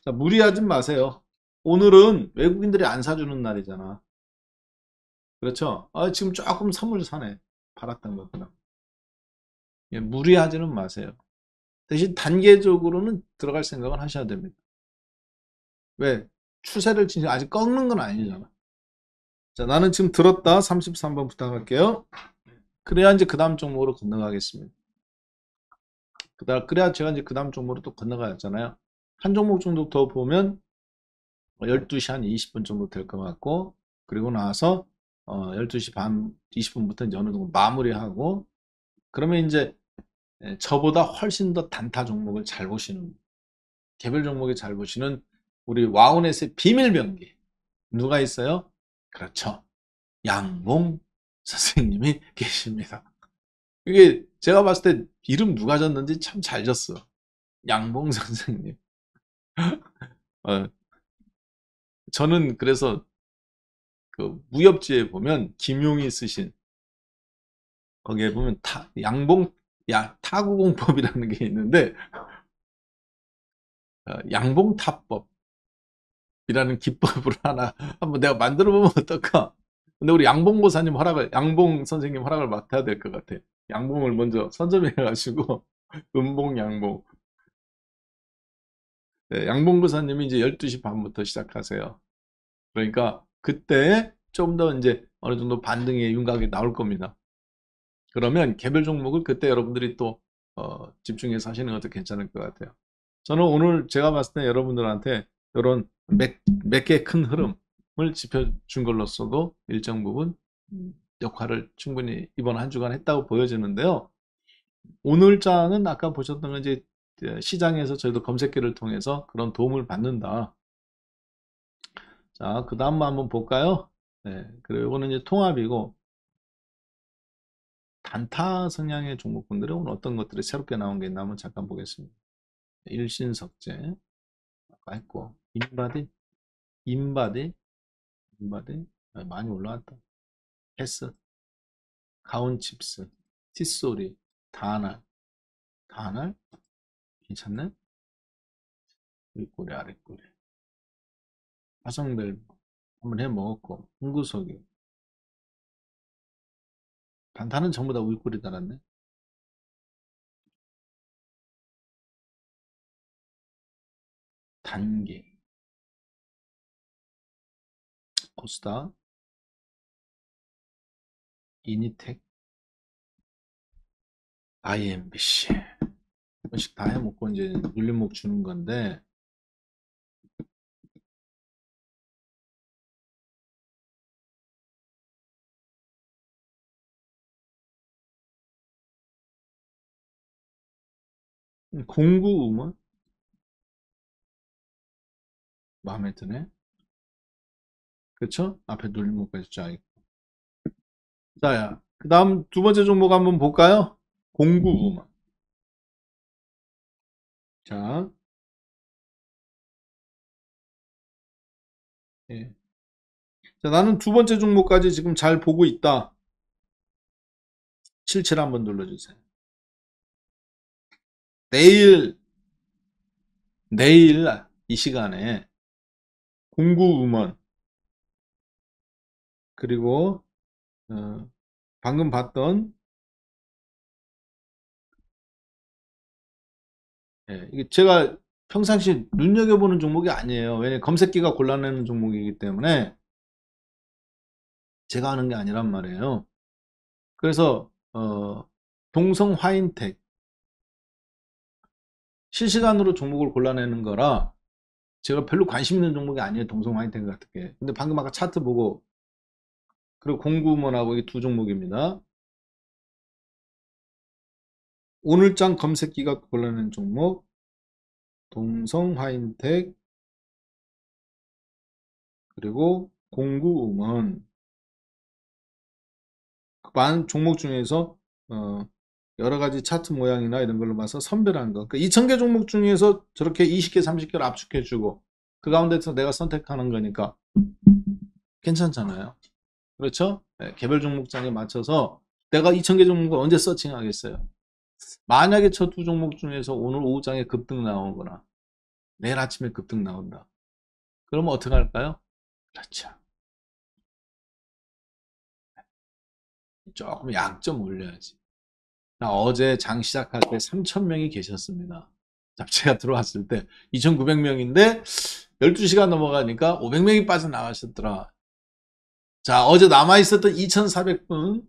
[SPEAKER 1] 자, 무리하지 마세요. 오늘은 외국인들이 안 사주는 날이잖아. 그렇죠? 지금 조금 선물 사네. 팔았던 것보다. 예, 무리하지는 마세요. 대신 단계적으로는 들어갈 생각을 하셔야 됩니다. 왜? 추세를 진짜 아직 꺾는 건 아니잖아. 자, 나는 지금 들었다. 33번 부탁할게요. 그래야 이제 그 다음 종목으로 건너가겠습니다. 그래야 제가 이제 그 다음 종목으로 또 건너가잖아요. 한 종목 정도 더 보면 12시 한 20분 정도 될 것 같고, 그리고 나서 12시 반 20분부터 이제 어느 정도 마무리하고, 그러면 이제 저보다 훨씬 더 단타 종목을 잘 보시는, 개별 종목을 잘 보시는 우리 와우넷의 비밀병기 누가 있어요? 그렇죠. 양봉 선생님이 계십니다. 이게 제가 봤을 때 이름 누가 졌는지 참 잘 졌어. 양봉 선생님. 어, 저는 그래서 그 무협지에 보면 김용이 쓰신 거기에 보면 타구공법이라는 게 있는데 양봉타법이라는 기법을 하나 한번 내가 만들어 보면 어떨까? 근데 우리 양봉 선생님 허락을 맡아야 될 것 같아. 양봉을 먼저 선점해가지고 음봉 양봉. 네, 양봉고사님이 이제 12시 반부터 시작하세요. 그러니까 그때 좀 더 이제 어느 정도 반등의 윤곽이 나올 겁니다. 그러면 개별 종목을 그때 여러분들이 또 집중해서 하시는 것도 괜찮을 것 같아요. 저는 오늘 제가 봤을 때 여러분들한테 이런 몇 개 큰 흐름을 짚어준 걸로써도 일정 부분 역할을 충분히 이번 한 주간 했다고 보여지는데요. 오늘 장은 아까 보셨던 건 이제 시장에서 저희도 검색기를 통해서 그런 도움을 받는다. 자, 그 다음 한번 볼까요? 네, 그리고 이거는 이제 통합이고 단타 성향의 종목분들은 오늘 어떤 것들이 새롭게 나온 게 있나 한번 잠깐 보겠습니다. 일신석재 아까 했고 인바디 많이 올라왔다. 패스 가온칩스 티소리 다날 괜찮네. 윗꼬리 아랫꼬리 화성밸브 한번 해 먹었고 홍구석이 단타는 전부 다 윗꼬리 달았네. 단계 코스타 이니텍 IMBC 한 번씩 다 해먹고 이제 눌림목 주는 건데 공구음은 마음에 드네. 그쵸? 앞에 눌림목까지 쫙 있고. 자, 그 다음 두 번째 종목 한번 볼까요? 공구음은. 자, 예. 자, 나는 두 번째 종목까지 지금 잘 보고 있다. 77 한번 눌러주세요. 내일 이 시간에 공구음원 그리고 방금 봤던 이게 제가 평상시 눈여겨보는 종목이 아니에요. 왜냐면 검색기가 골라내는 종목이기 때문에 제가 하는 게 아니란 말이에요. 그래서 동성 화인텍 실시간으로 종목을 골라내는 거라 제가 별로 관심 있는 종목이 아니에요. 동성 화이팅 같은 게. 근데 방금 아까 차트 보고 그리고 공구먼하고 이 두 종목입니다. 오늘장 검색기가 골라낸 종목 동성 화인텍 그리고 공구음원 많은 종목 중에서 여러 가지 차트 모양이나 이런 걸로 봐서 선별한 거. 그러니까 2,000개 종목 중에서 저렇게 20개, 30개를 압축해주고 그 가운데서 내가 선택하는 거니까 괜찮잖아요. 그렇죠? 네, 개별 종목장에 맞춰서 내가 2,000개 종목을 언제 서칭하겠어요? 만약에 저 두 종목 중에서 오늘 오후장에 급등 나오거나 내일 아침에 급등 나온다. 그러면 어떻게 할까요? 그렇죠. 조금 약점 올려야지. 나 어제 장 시작할 때 3,000명이 계셨습니다. 잡지가 들어왔을 때 2,900명인데 12시간 넘어가니까 500명이 빠져나가셨더라. 자, 어제 남아있었던 2,400분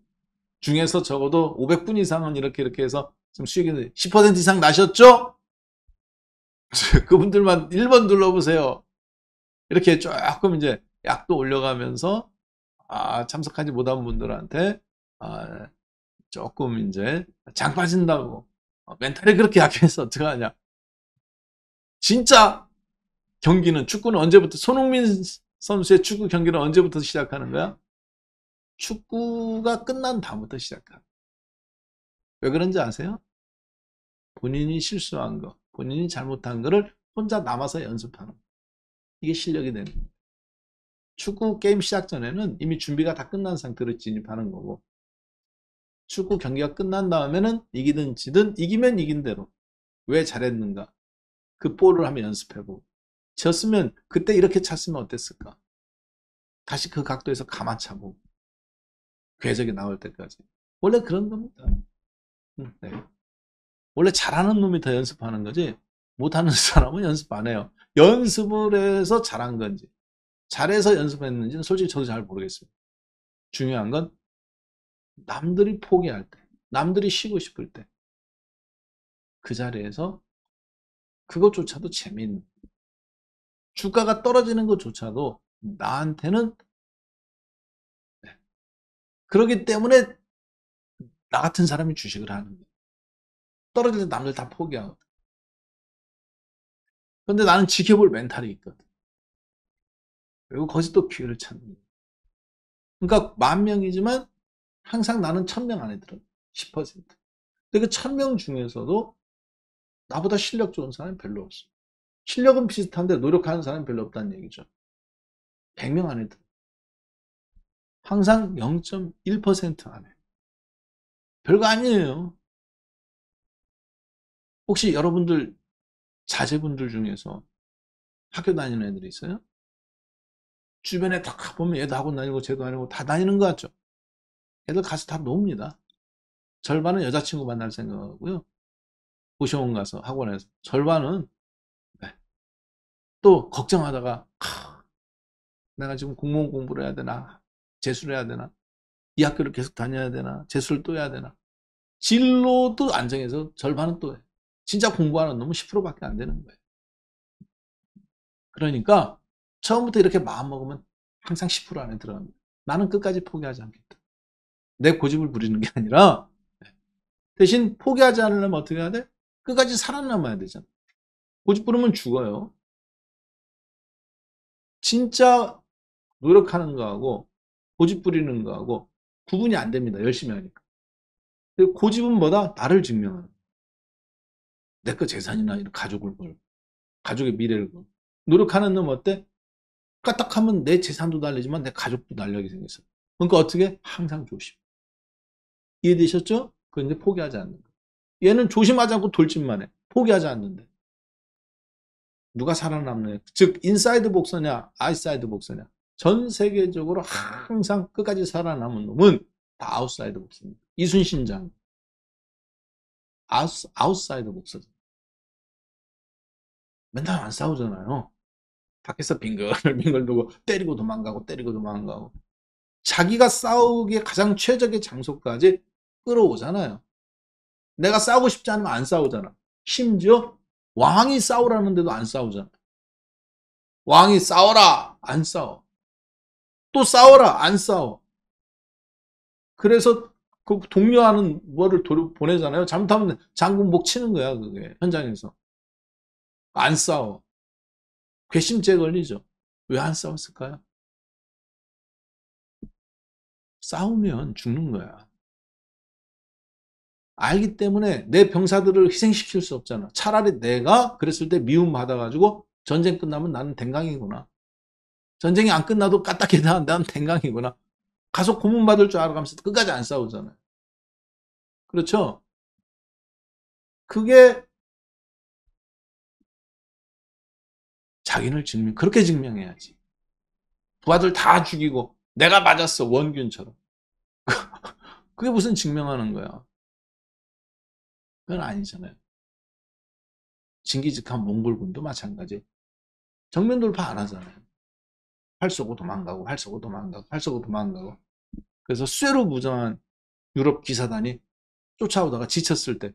[SPEAKER 1] 중에서 적어도 500분 이상은 이렇게 해서 좀 수익이 10% 이상 나셨죠? 그분들만 1번 눌러보세요. 이렇게 조금 이제 약도 올려가면서 참석하지 못한 분들한테 조금 이제 장 빠진다고 멘탈이 그렇게 약해서 어떡하냐. 진짜 축구는 언제부터 손흥민 선수의 축구 경기는 언제부터 시작하는 거야? 축구가 끝난 다음부터 시작하는. 왜 그런지 아세요? 본인이 실수한 거. 본인이 잘못한 거를 혼자 남아서 연습하는 거예요. 이게 실력이 되는 거예요. 축구 게임 시작 전에는 이미 준비가 다 끝난 상태로 진입하는 거고, 축구 경기가 끝난 다음에는 이기든 지든 이기면 이긴 대로 왜 잘했는가 그 볼을 한번 연습해보고, 졌으면 그때 이렇게 찼으면 어땠을까 다시 그 각도에서 가만 차보고 궤적이 나올 때까지. 원래 그런 겁니다. 네. 원래 잘하는 놈이 더 연습하는 거지 못하는 사람은 연습 안 해요. 연습을 해서 잘한 건지 잘해서 연습했는지는 솔직히 저도 잘 모르겠습니다. 중요한 건 남들이 포기할 때, 남들이 쉬고 싶을 때 그 자리에서 그것조차도 재미있는, 주가가 떨어지는 것조차도 나한테는, 네. 그렇기 때문에 나 같은 사람이 주식을 하는 거예요. 떨어질 때 남들 다 포기하거든. 근데 나는 지켜볼 멘탈이 있거든. 그리고 거기서 또 기회를 찾는 거예요. 그러니까 10,000명이지만 항상 나는 1,000명 안에 들어. 10%. 근데 그 1,000명 중에서도 나보다 실력 좋은 사람이 별로 없어. 실력은 비슷한데 노력하는 사람이 별로 없다는 얘기죠. 100명 안에 들어. 항상 0.1% 안에. 별거 아니에요. 혹시 여러분들 자제분들 중에서 학교 다니는 애들이 있어요? 주변에 다 보면 얘도 학원 다니고 쟤도 다니고 다 다니는 것 같죠? 애들 가서 다 놉니다. 절반은 여자친구 만날 생각하고요. 고시원 가서 학원에서. 절반은 네. 또 걱정하다가 내가 지금 공무원 공부를 해야 되나 재수를 해야 되나 이 학교를 계속 다녀야 되나 재수를 또 해야 되나 진로도 안 정해서 절반은 또 해. 진짜 공부하는 놈은 10%밖에 안 되는 거예요. 그러니까 처음부터 이렇게 마음먹으면 항상 10% 안에 들어갑니다. 나는 끝까지 포기하지 않겠다. 내 고집을 부리는 게 아니라 대신 포기하지 않으려면 어떻게 해야 돼? 끝까지 살아남아야 되잖아. 고집 부르면 죽어요. 진짜 노력하는 거하고 고집 부리는 거하고 구분이 안 됩니다. 열심히 하니까. 고집은 뭐다? 나를 증명하는. 내 거 재산이나 이런 가족을 걸고 가족의 미래를 걸고. 노력하는 놈 어때? 까딱하면 내 재산도 날리지만 내 가족도 날려게 생겼어. 그러니까 어떻게? 항상 조심. 이해되셨죠? 그런데 포기하지 않는 거. 얘는 조심하지 않고 돌진만 해. 포기하지 않는데. 누가 살아남느냐. 즉 인사이드 복서냐 아웃사이드 복서냐. 전 세계적으로 항상 끝까지 살아남은 놈은 다 아웃사이드 복서입니다. 이순신 장 아웃사이드 복서죠. 맨날 안 싸우잖아요. 밖에서 빙글빙글 돌고 때리고 도망가고 때리고 도망가고 자기가 싸우기에 가장 최적의 장소까지 끌어오잖아요. 내가 싸우고 싶지 않으면 안 싸우잖아. 심지어 왕이 싸우라는데도 안 싸우잖아. 왕이 싸워라 안 싸워. 또 싸워라 안 싸워. 그래서 그 독려하는 뭐를 보내잖아요. 잘못하면 장군 목 치는 거야 그게 현장에서. 안 싸워. 괘씸죄 걸리죠. 왜 안 싸웠을까요? 싸우면 죽는 거야. 알기 때문에 내 병사들을 희생시킬 수 없잖아. 차라리 내가 그랬을 때 미움 받아가지고 전쟁 끝나면 나는 댕강이구나. 전쟁이 안 끝나도 까딱히 나는 댕강이구나. 가서 고문받을 줄 알아가면서 끝까지 안 싸우잖아요. 그렇죠? 그게 자기를 그렇게 증명해야지. 부하들 다 죽이고 내가 맞았어 원균처럼. 그게 무슨 증명하는 거야. 그건 아니잖아요. 징기즈칸 몽골군도 마찬가지. 정면 돌파 안 하잖아요. 활 쏘고 도망가고 활 쏘고 도망가고 활 쏘고 도망가고. 그래서 쇠로 무장한 유럽 기사단이 쫓아오다가 지쳤을 때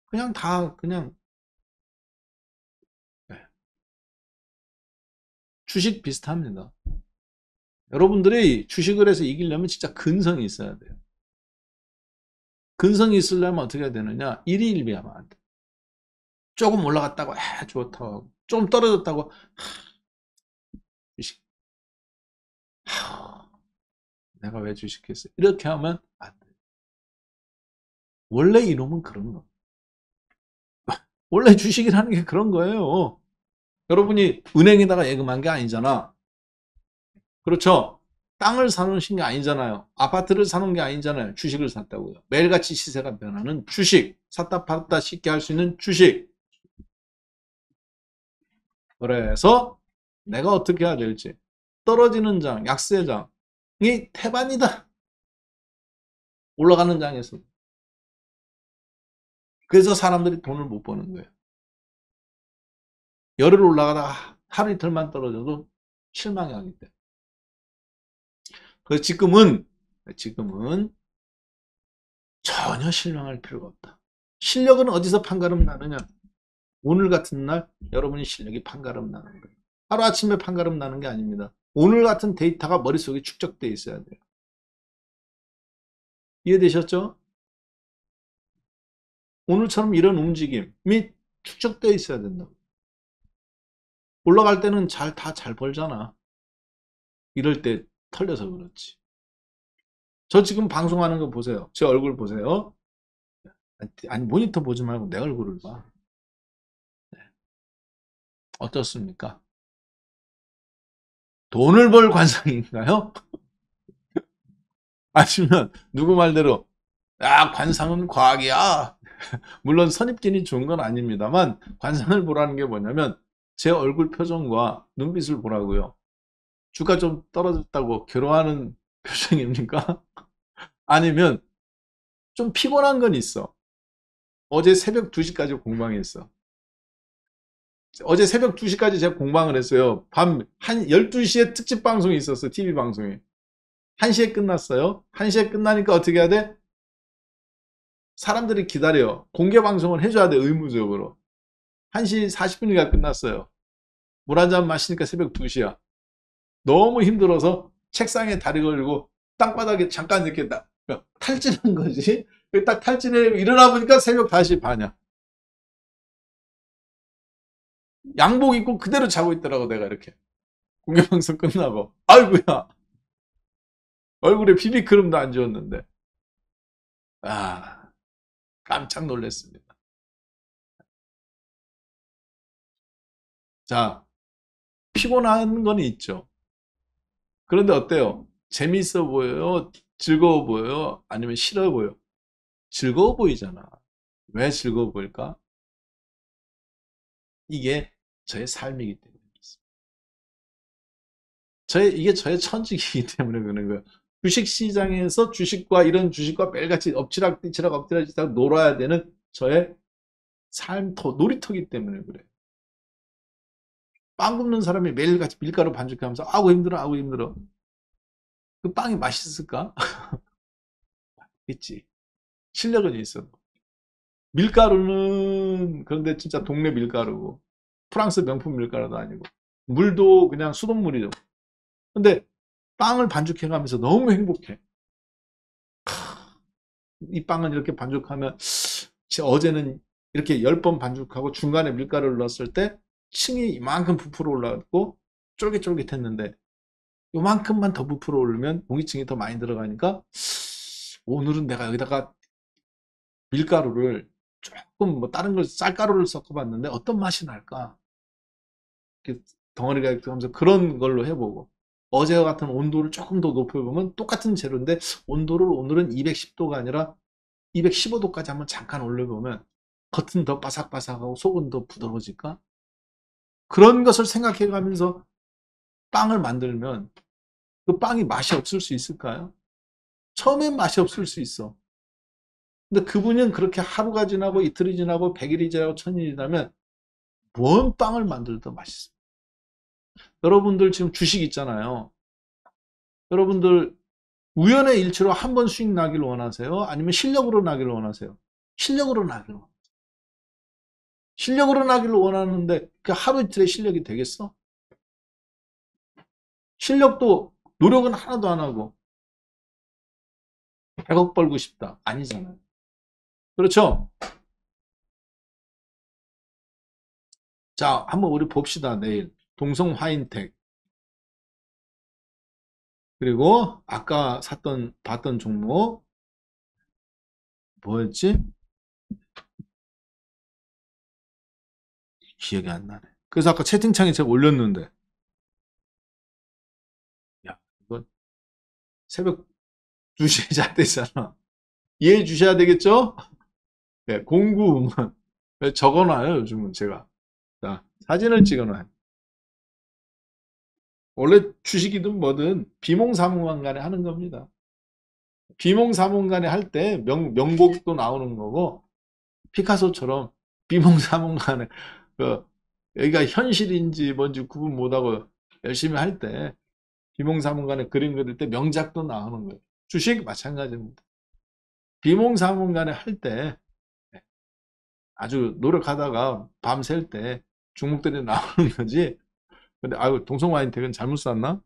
[SPEAKER 1] 그냥 다 그냥 네. 주식 비슷합니다. 여러분들이 주식을 해서 이기려면 진짜 근성이 있어야 돼요. 근성이 있으려면 어떻게 해야 되느냐? 일희일비하면 안 돼. 조금 올라갔다고 좋다고 하고 좀 떨어졌다고 주식 내가 왜 주식했어? 이렇게 하면 안 돼. 원래 이놈은 그런 거. 원래 주식이라는 게 그런 거예요. 여러분이 은행에다가 예금한 게 아니잖아. 그렇죠? 땅을 사놓으신 게 아니잖아요. 아파트를 사놓은 게 아니잖아요. 주식을 샀다고요. 매일같이 시세가 변하는 주식. 샀다 팔았다 쉽게 할 수 있는 주식. 그래서 내가 어떻게 해야 될지. 떨어지는 장, 약세장이 태반이다. 올라가는 장에서. 그래서 사람들이 돈을 못 버는 거예요. 열흘 올라가다가 하루 이틀만 떨어져도 실망이 하기 때문에. 그래서 지금은 전혀 실망할 필요가 없다. 실력은 어디서 판가름 나느냐? 오늘 같은 날 여러분이 실력이 판가름 나는 거예요. 하루아침에 판가름 나는 게 아닙니다. 오늘 같은 데이터가 머릿속에 축적되어 있어야 돼요. 이해되셨죠? 오늘처럼 이런 움직임이 축적되어 있어야 된다고. 올라갈 때는 다 잘 벌잖아. 이럴 때 털려서 그렇지. 저 지금 방송하는 거 보세요. 제 얼굴 보세요. 아니 모니터 보지 말고 내 얼굴을 봐. 어떻습니까? 돈을 벌 관상인가요? 아니면 누구 말대로 야 관상은 과학이야. 물론 선입견이 좋은 건 아닙니다만 관상을 보라는 게 뭐냐면 제 얼굴 표정과 눈빛을 보라고요. 주가 좀 떨어졌다고 괴로워하는 표정입니까? 아니면 좀 피곤한 건 있어. 어제 새벽 2시까지 공방했어. 어제 새벽 2시까지 제가 공방을 했어요. 밤 한 12시에 특집 방송이 있었어. TV 방송이. 1시에 끝났어요. 1시에 끝나니까 어떻게 해야 돼? 사람들이 기다려요. 공개 방송을 해줘야 돼. 의무적으로. 1시 40분이가 끝났어요. 물 한 잔 마시니까 새벽 2시야. 너무 힘들어서 책상에 다리 걸고 땅바닥에 잠깐 이렇게 탈진한 거지. 딱 탈진해 일어나 보니까 새벽 5시 반이야. 양복 입고 그대로 자고 있더라고 내가 이렇게. 공개방송 끝나고. 아이고야. 얼굴에 비비크림도 안 지웠는데. 아, 깜짝 놀랐습니다. 자, 피곤한 건 있죠. 그런데 어때요? 재밌어 보여요? 즐거워 보여요? 아니면 싫어 보여? 즐거워 보이잖아. 왜 즐거워 보일까? 이게 저의 삶이기 때문에 이게 저의 천직이기 때문에 그러는 거예요. 주식 시장에서 주식과 이런 주식과 매일같이 엎치락뒤치락 엎치락뒤치락 놀아야 되는 저의 놀이터기 때문에 그래요. 빵 굽는 사람이 매일같이 밀가루 반죽하면서 아우 힘들어 아우 힘들어. 그 빵이 맛있을까? 있지. 실력은 있어도. 밀가루는 그런데 진짜 동네 밀가루고 프랑스 명품 밀가루도 아니고 물도 그냥 수돗물이죠. 근데 빵을 반죽해가면서 너무 행복해. 이 빵은 이렇게 반죽하면 어제는 이렇게 10번 반죽하고 중간에 밀가루를 넣었을 때 층이 이만큼 부풀어 올라갔고 쫄깃쫄깃했는데 요만큼만 더 부풀어 오르면 공기층이 더 많이 들어가니까 오늘은 내가 여기다가 밀가루를 조금 뭐 다른 걸 쌀가루를 섞어봤는데 어떤 맛이 날까? 이렇게 덩어리가 이렇게 하면서 그런 걸로 해보고 어제와 같은 온도를 조금 더 높여보면 똑같은 재료인데 온도를 오늘은 210도가 아니라 215도까지 한번 잠깐 올려보면 겉은 더 바삭바삭하고 속은 더 부드러워질까? 그런 것을 생각해 가면서 빵을 만들면 그 빵이 맛이 없을 수 있을까요? 처음엔 맛이 없을 수 있어. 근데 그분은 그렇게 하루가 지나고 이틀이 지나고 100일이 지나고 1000일이 지나면 뭔 빵을 만들어도 맛있어. 여러분들 지금 주식 있잖아요. 여러분들 우연의 일치로 한 번 수익 나길 원하세요? 아니면 실력으로 나길 원하세요? 실력으로 나길 원하세요. 실력으로 나기를 원하는데 그 하루 이틀의 실력이 되겠어? 실력도 노력은 하나도 안 하고 100억 벌고 싶다. 아니잖아요. 그렇죠? 자, 한번 우리 봅시다. 내일. 동성 화인텍. 그리고 아까 봤던 종목 뭐였지? 기억이 안 나네. 그래서 아까 채팅창에 제가 올렸는데, 야, 이건 새벽 2시에 잘 되잖아. 이해해 주셔야 되겠죠? 네, 공구만 적어놔요, 요즘은 제가. 자, 사진을 찍어놔요. 원래 주식이든 뭐든 비몽사몽간 간에 하는 겁니다. 비몽사몽간에 할 때 명곡도 나오는 거고, 피카소처럼 비몽사몽간에 여기가 현실인지 뭔지 구분 못하고 열심히 할 때 비몽사몽간에 그림 그릴 때 명작도 나오는 거예요. 주식 마찬가지입니다. 비몽사몽간에 할 때 아주 노력하다가 밤샐 때 종목들이 나오는 거지. 근데 아유, 동성와인택은 잘못 샀나?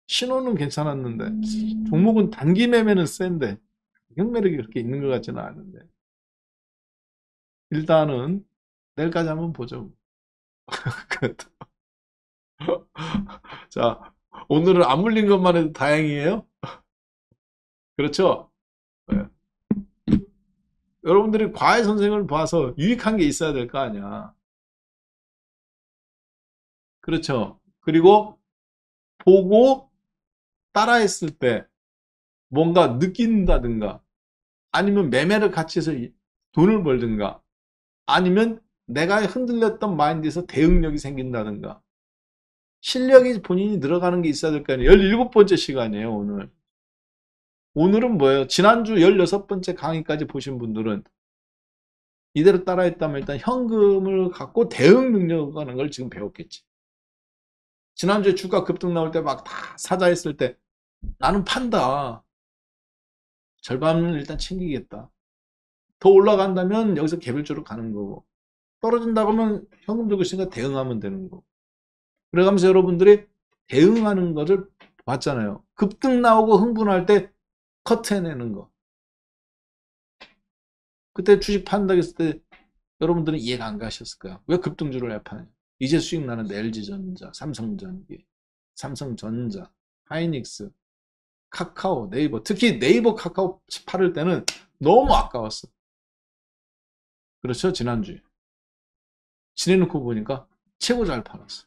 [SPEAKER 1] 신호는 괜찮았는데 종목은 단기 매매는 센데 경매력이 그렇게 있는 것 같지는 않은데 일단은 내일까지 한번 보죠. 자, 오늘은 안 물린 것만 해도 다행이에요. 그렇죠? 네. 여러분들이 과외 선생을 봐서 유익한 게 있어야 될 거 아니야. 그렇죠? 그리고 보고 따라했을 때 뭔가 느낀다든가 아니면 매매를 같이 해서 돈을 벌든가 아니면 내가 흔들렸던 마인드에서 대응력이 생긴다든가 실력이 본인이 늘어가는 게 있어야 될 거 아니에요. 17번째 시간이에요, 오늘. 오늘은 뭐예요? 지난주 16번째 강의까지 보신 분들은 이대로 따라했다면 일단 현금을 갖고 대응 능력을 하는 걸 지금 배웠겠지. 지난주에 주가 급등 나올 때 막 다 사자 했을 때 나는 판다. 절반은 일단 챙기겠다. 더 올라간다면 여기서 개별적으로 가는 거고 떨어진다고 하면 현금 들고 있으니까 대응하면 되는 거고 그래가면서 여러분들이 대응하는 것을 봤잖아요. 급등 나오고 흥분할 때 커트해내는 거. 그때 주식 판다고 했을 때 여러분들은 이해가 안 가셨을 거야. 왜 급등주를 왜 파냐. 이제 수익 나는데 LG전자, 삼성전기, 삼성전자, 하이닉스, 카카오, 네이버. 특히 네이버 카카오 팔을 때는 너무 아까웠어. 그렇죠? 지난주에. 지내놓고 보니까 최고 잘 팔았어.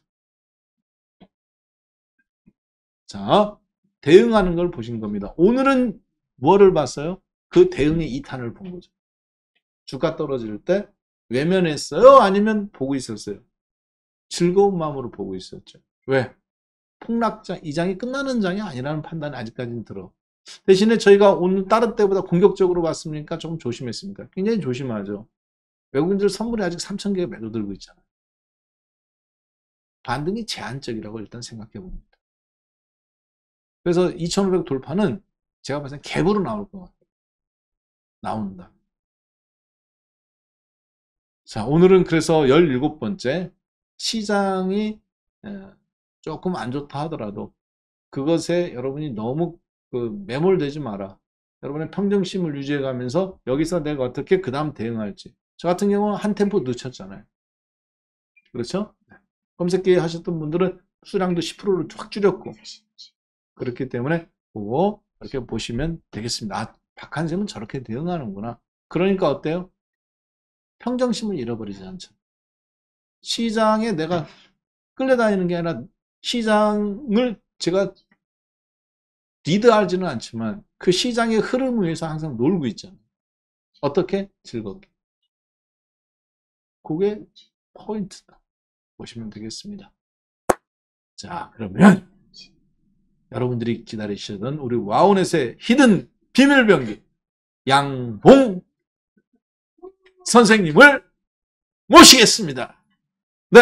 [SPEAKER 1] 자, 대응하는 걸 보신 겁니다. 오늘은 뭐를 봤어요? 그 대응의 2탄을 본 거죠. 주가 떨어질 때 외면했어요? 아니면 보고 있었어요? 즐거운 마음으로 보고 있었죠. 왜? 폭락장, 이 장이 끝나는 장이 아니라는 판단이 아직까지는 들어. 대신에 저희가 오늘 다른 때보다 공격적으로 봤습니까? 조금 조심했습니까? 굉장히 조심하죠. 외국인들 선물이 아직 3,000개가 매도들고 있잖아요. 반등이 제한적이라고 일단 생각해 봅니다. 그래서 2,500 돌파는 제가 봤을 때 갭으로 나올 것 같아요. 나온다. 자, 오늘은 그래서 17번째 시장이 조금 안 좋다 하더라도 그것에 여러분이 너무 매몰되지 마라. 여러분의 평정심을 유지해 가면서 여기서 내가 어떻게 그 다음 대응할지. 저 같은 경우는 한 템포 늦췄잖아요. 그렇죠? 검색기 하셨던 분들은 수량도 10%를 확 줄였고 그렇기 때문에 그거 이렇게 보시면 되겠습니다. 아, 박한샘은 저렇게 대응하는구나. 그러니까 어때요? 평정심을 잃어버리지 않죠. 시장에 내가 끌려다니는 게 아니라 시장을 제가 리드하지는 않지만 그 시장의 흐름 위에서 항상 놀고 있잖아요. 어떻게? 즐겁게. 그게 포인트다. 보시면 되겠습니다. 자, 그러면 여러분들이 기다리시던 우리 와우넷의 히든 비밀병기 양봉 선생님을 모시겠습니다. 네.